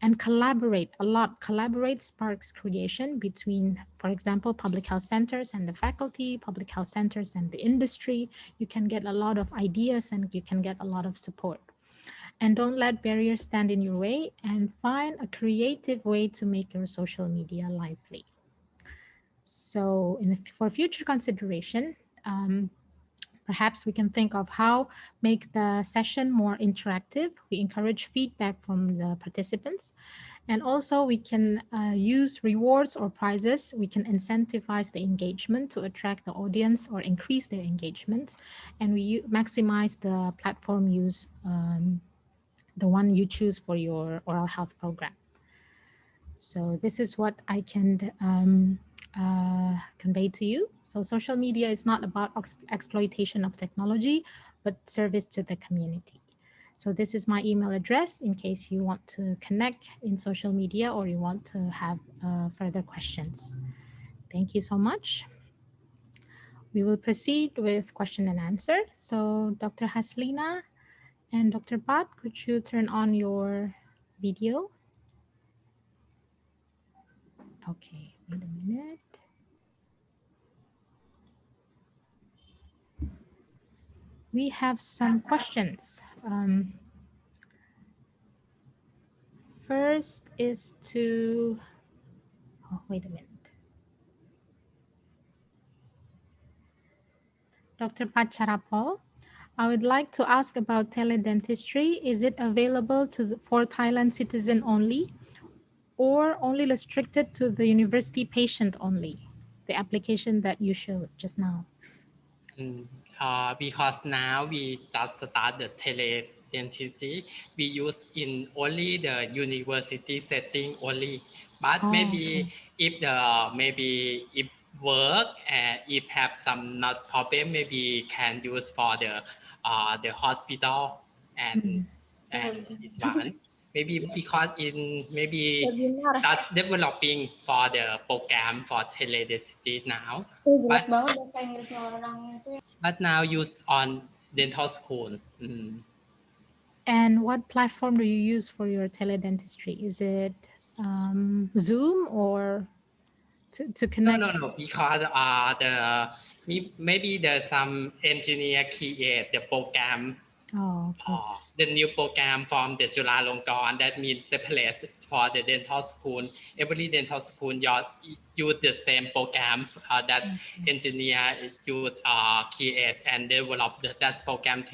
and collaborate a lot. Collaborate sparks creation between, for example, public health centers and the faculty, public health centers and the industry. You can get a lot of ideas and you can get a lot of support. And don't let barriers stand in your way, and find a creative way to make your social media lively. So for future consideration, perhaps we can think of how make the session more interactive. We encourage feedback from the participants. And also we can use rewards or prizes. We can incentivize the engagement to attract the audience or increase their engagement. And we maximize the platform use, the one you choose for your oral health program. So this is what I can convey to you. So social media is not about exploitation of technology, but service to the community. So this is my email address in case you want to connect in social media or you want to have further questions. Thank you so much. We will proceed with question and answer. So Dr. Haslina and Dr. Pat, could you turn on your video? Okay, wait a minute. We have some questions. First is to, oh, wait a minute. Dr. Pacharapal, I would like to ask about teledentistry. Is it available for Thailand citizen only, or only restricted to the university patient only? The application that you showed just now. Because now we just start the teledentistry, we use in only the university setting only. But maybe if if work and if have some not problem, maybe can use for the hospital and this one. Maybe because start developing for the program for teledentistry now. But now used on dental school. And what platform do you use for your teledentistry? Is it Zoom or to connect? No. Because maybe there's some engineer create the program. The new program from the Chulalongkorn, that means separate for the dental school. Every dental school use the same program that engineer use create and develop that program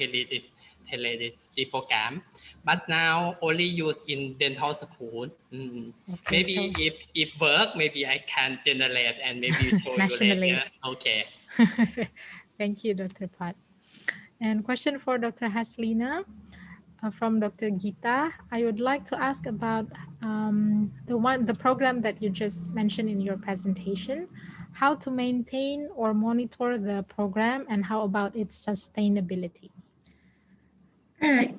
teledentistry program, but now only used in dental school. Okay, Maybe so if work, maybe I can generate and maybe show you nationally. later. Okay. Thank you, Dr. Pat. And question for Dr. Haslina from Dr. Gita. I would like to ask about the program that you just mentioned in your presentation, how to maintain or monitor the program, and how about its sustainability? All right.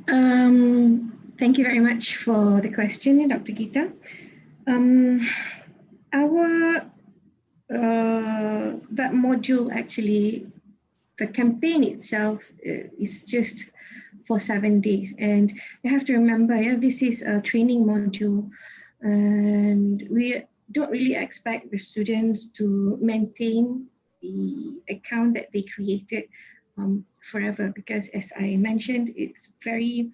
Thank you very much for the question, Dr. Gita. That module actually, the campaign itself is just for 7 days, and you have to remember, this is a training module, and we don't really expect the students to maintain the account that they created forever, because as I mentioned, it's very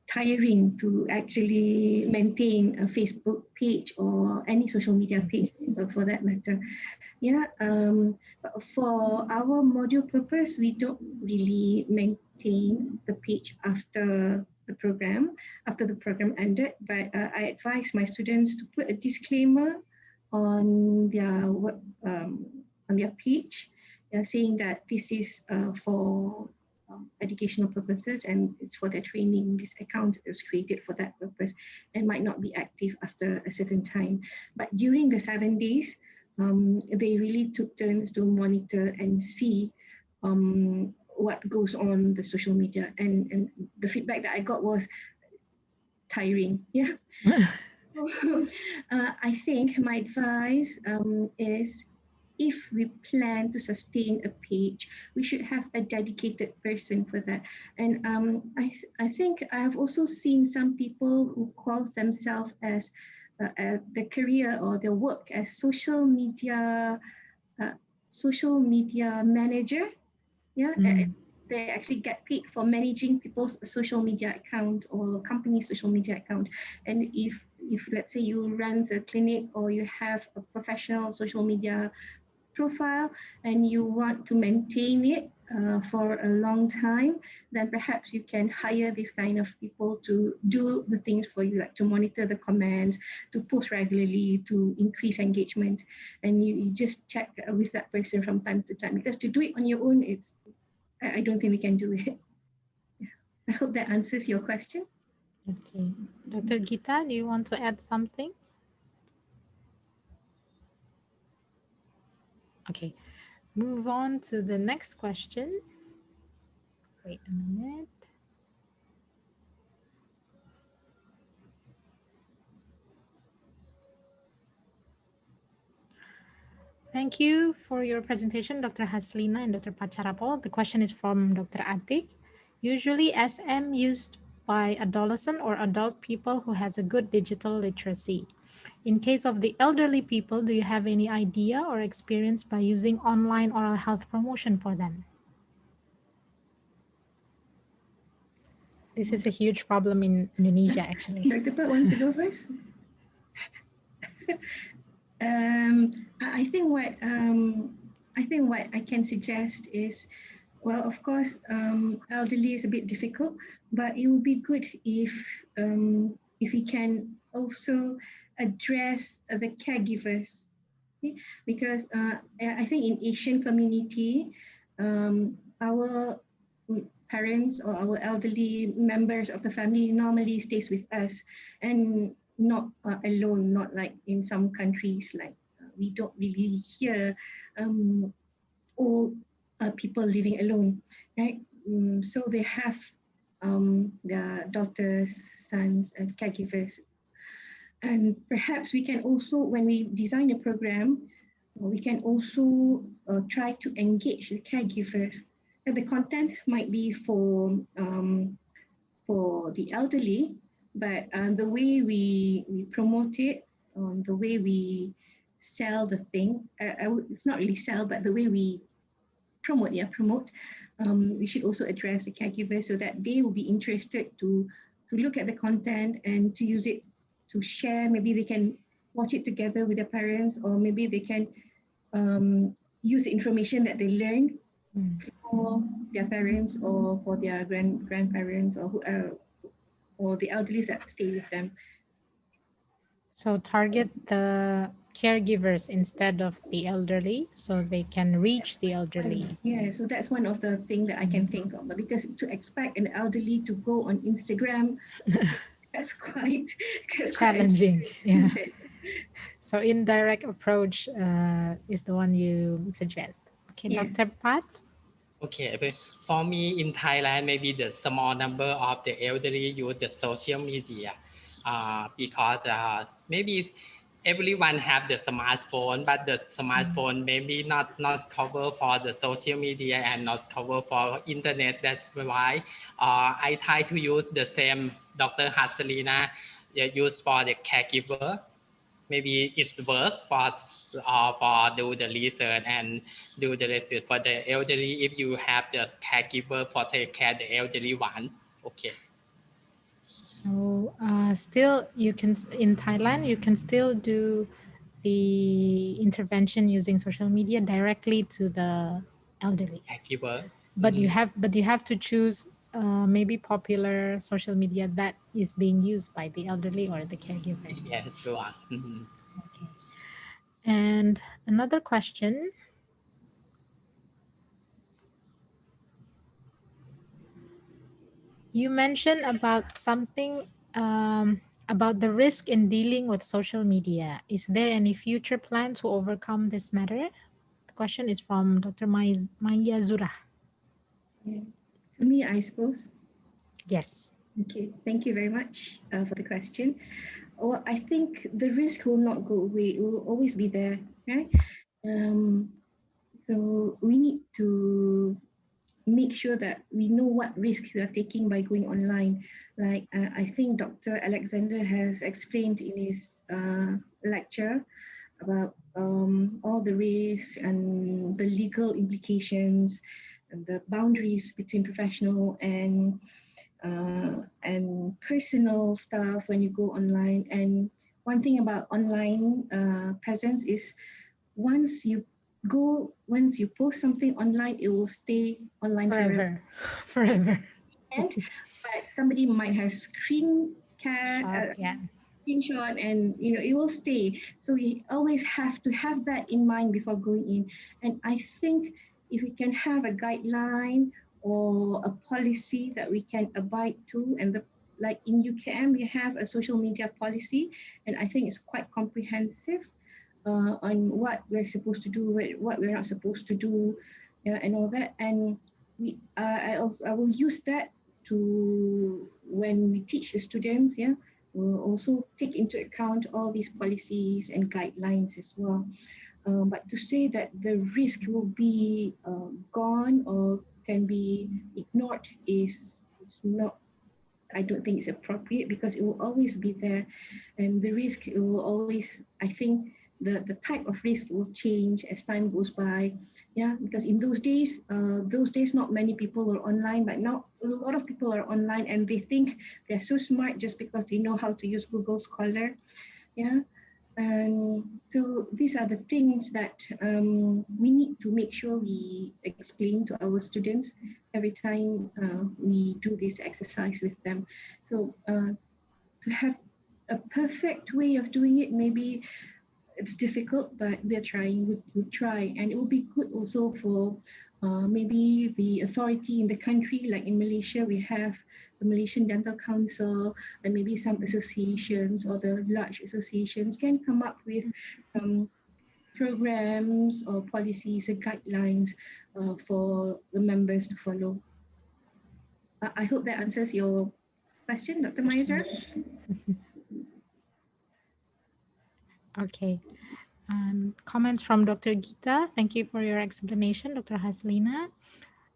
tiring to actually maintain a Facebook page or any social media page for that matter. For our module purpose, we don't really maintain the page after the program ended, but I advise my students to put a disclaimer on their page, saying that this is for educational purposes and it's for their training. This account is created for that purpose and might not be active after a certain time. But during the 7 days, they really took turns to monitor and see what goes on the social media. And the feedback that I got was tiring. I think my advice is, if we plan to sustain a page, we should have a dedicated person for that. And I think I have also seen some people who call themselves as the career or their work as social media manager. They actually get paid for managing people's social media account or company's social media account. And if let's say you run a clinic or you have a professional social media profile and you want to maintain it for a long time, then perhaps you can hire these kind of people to do the things for you, like to monitor the comments, to post regularly, to increase engagement. And you just check with that person from time to time, because to do it on your own, I don't think we can do it. I hope that answers your question. Okay. Dr. Gita, do you want to add something? Okay. Move on to the next question. Wait a minute. Thank you for your presentation, Dr. Haslina and Dr. Pacharapol. The question is from Dr. Atik. Usually SM used by adolescent or adult people who has a good digital literacy. In case of the elderly people, do you have any idea or experience by using online oral health promotion for them? This is a huge problem in Indonesia, actually. Dr. Pat wants to go first. I think what I can suggest is, well, of course, elderly is a bit difficult, but it would be good if we can also address the caregivers, because I think in Asian community, our parents or our elderly members of the family normally stays with us and not alone, not like in some countries, like we don't really hear old people living alone, right? So they have their daughters, sons, and caregivers. And perhaps we can also, when we design a program, we can also try to engage the caregivers. And the content might be for the elderly, but the way we promote it, the way we sell the thing, it's not really sell, but the way we promote, we should also address the caregivers so that they will be interested to look at the content and to use it to share. Maybe they can watch it together with their parents, or maybe they can use the information that they learned for their parents or for their grandparents or the elderly that stay with them. So target the caregivers instead of the elderly so they can reach the elderly. Yeah, so that's one of the things that I can think of. But because to expect an elderly to go on Instagram, that's quite Challenging. Yeah. isn't it? So indirect approach is the one you suggest. Okay, Yeah. Dr. Pat? Okay, but for me in Thailand, maybe the small number of the elderly use the social media because maybe everyone have the smartphone, but the smartphone maybe not cover for the social media and not cover for internet. That's why I try to use the same Dr. Haselina use for the caregiver. Maybe it's work for do the research and do the research for the elderly if you have the caregiver for take care the elderly one. Okay. So still you can, in Thailand, you can still do the intervention using social media directly to the elderly. Caregiver. But you have to choose maybe popular social media that is being used by the elderly or the caregiver. Yeah, sure. Okay. And another question. You mentioned about something about the risk in dealing with social media. Is there any future plan to overcome this matter? The question is from Dr. Maya Zura. Yeah. For me, I suppose. Yes. Okay, thank you very much for the question. Well, I think the risk will not go away. It will always be there, right? So we need to make sure that we know what risks we are taking by going online. Like I think Dr. Alexander has explained in his lecture about all the risks and the legal implications and the boundaries between professional and personal stuff when you go online. And one thing about online presence is once you post something online, it will stay online forever. Forever. But somebody might have Yeah. screenshot and it will stay. So we always have to have that in mind before going in. And I think if we can have a guideline or a policy that we can abide to, and like in UKM we have a social media policy, and I think it's quite comprehensive on what we're supposed to do, what we're not supposed to do, and all that. And I will use that to when we teach the students. We'll also take into account all these policies and guidelines as well. But to say that the risk will be gone or can be ignored is not. I don't think it's appropriate because it will always be there, and the risk it will always. I think the type of risk will change as time goes by. Yeah, because in those days not many people were online, but now a lot of people are online and they think they're so smart just because they know how to use Google Scholar. Yeah, and so these are the things that we need to make sure we explain to our students every time we do this exercise with them. So to have a perfect way of doing it, maybe it's difficult, but we're trying. We try, and it will be good also for maybe the authority in the country. Like in Malaysia, we have the Malaysian Dental Council, and maybe some associations or the large associations can come up with programs or policies and guidelines for the members to follow. I hope that answers your question, Dr. Maizer. Okay. Comments from Dr. Gita. Thank you for your explanation, Dr. Haslina.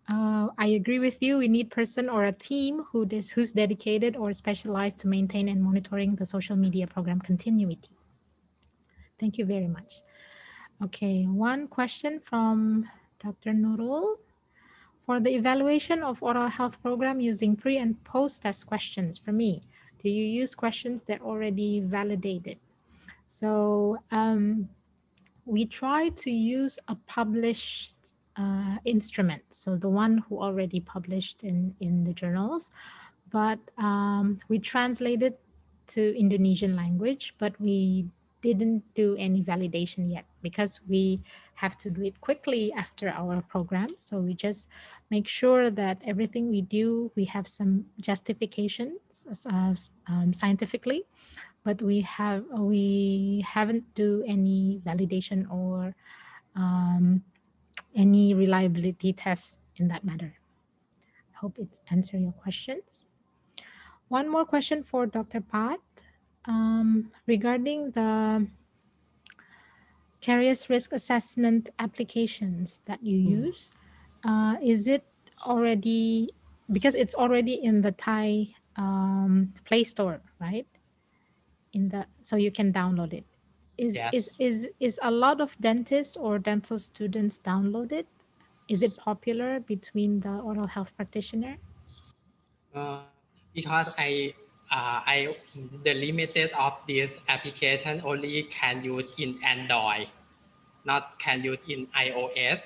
I agree with you. We need person or a team who's dedicated or specialized to maintain and monitoring the social media program continuity. Thank you very much. Okay, one question from Dr. Nurul. For the evaluation of oral health program using pre and post test questions, for me, do you use questions that already validated? So we try to use a published instrument, so the one who already published in the journals, but we translated to Indonesian language, but we didn't do any validation yet because we have to do it quickly after our program. So we just make sure that everything we do, we have some justifications scientifically, but we haven't do any validation or any reliability tests in that matter. I hope it's answer your questions. One more question for Dr. Pat. Regarding the Caries risk assessment applications that you use, is it already, because it's already in the Thai Play Store, right? So you can download it. Is a lot of dentists or dental students download it? Is it popular between the oral health practitioner? Because I the limited of this application only can use in Android, not can use in iOS.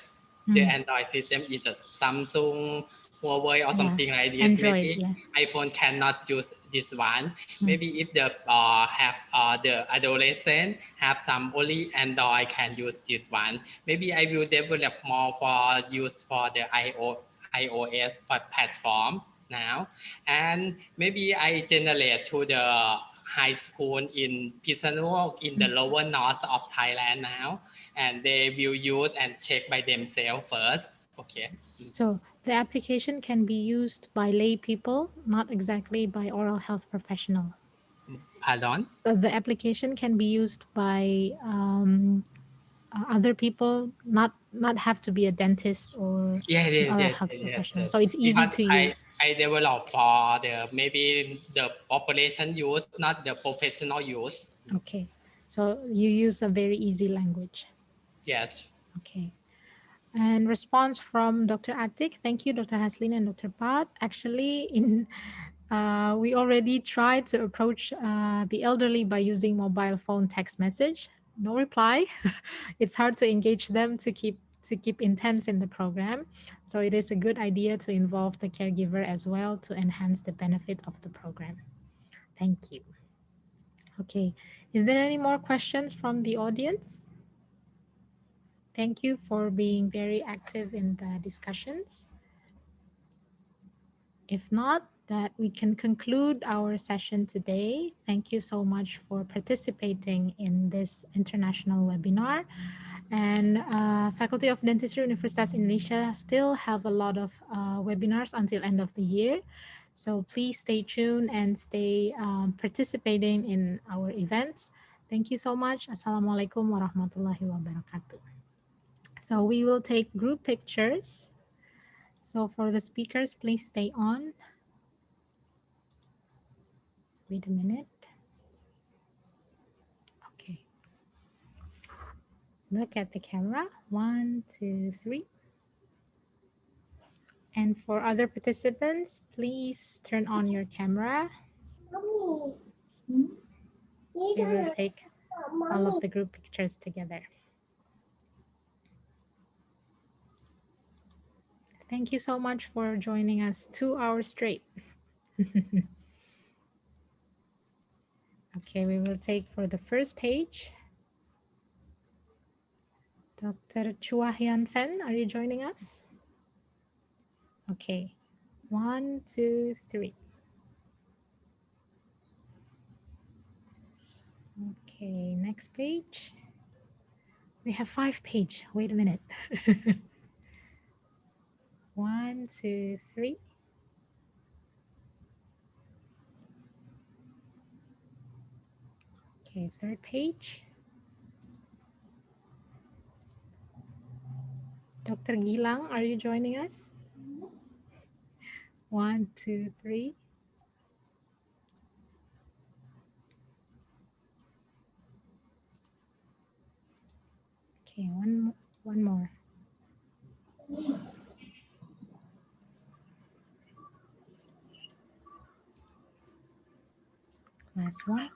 The Android system is a Samsung, Huawei, or something like this. Android, maybe iPhone cannot use this one. Maybe if the have the adolescent have some only Android can use this one. Maybe I will develop more for use for the iOS platform now, and maybe I generate to the high school in Pisanur in the lower north of Thailand now, and they will use and check by themselves first. Okay. So the application can be used by lay people, not exactly by oral health professional. Pardon? So the application can be used by other people, not have to be a dentist or oral health professional. So it's easy to use. I develop for the maybe the population use, not the professional use. Okay, so you use a very easy language. Yes. Okay. And response from Dr. Atik. Thank you, Dr. Haslin and Dr. Pat. Actually, we already tried to approach the elderly by using mobile phone text message. No reply. It's hard to engage them to keep intense in the program. So it is a good idea to involve the caregiver as well to enhance the benefit of the program. Thank you. Okay. Is there any more questions from the audience? Thank you for being very active in the discussions. If not, that we can conclude our session today. Thank you so much for participating in this international webinar. And Faculty of Dentistry Universitas Indonesia still have a lot of webinars until end of the year. So please stay tuned and stay participating in our events. Thank you so much. Assalamualaikum warahmatullahi wabarakatuh. So we will take group pictures. So for the speakers, please stay on. Wait a minute. Okay. Look at the camera. 1, 2, 3. And for other participants, please turn on your camera. We will take all of the group pictures together. Thank you so much for joining us 2 hours straight. Okay, we will take for the first page. Dr. Chua Hyun Fen, are you joining us? Okay, 1, 2, 3. Okay, next page. We have 5 pages. Wait a minute. 1, 2, 3. Okay, third page. Dr. Gilang, are you joining us? 1, 2, 3. Okay, one more. Last one.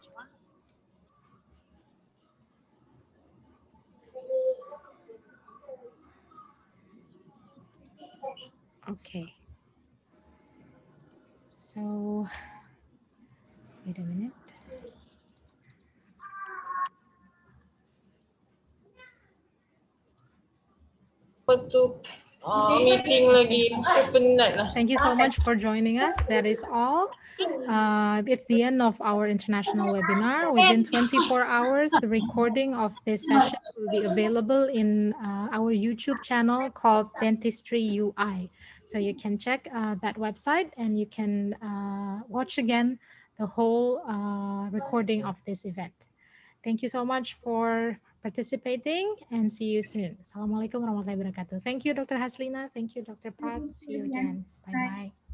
Meeting lagi penat lah. Thank you so much for joining us. That is all. It's the end of our international webinar. Within 24 hours, the recording of this session will be available in our YouTube channel called Dentistry UI. So you can check that website and you can watch again the whole recording of this event. Thank you so much for participating and see you soon. Assalamualaikum warahmatullahi wabarakatuh. Thank you, Dr. Haslina. Thank you, Dr. Pat. See you again. Bye-bye.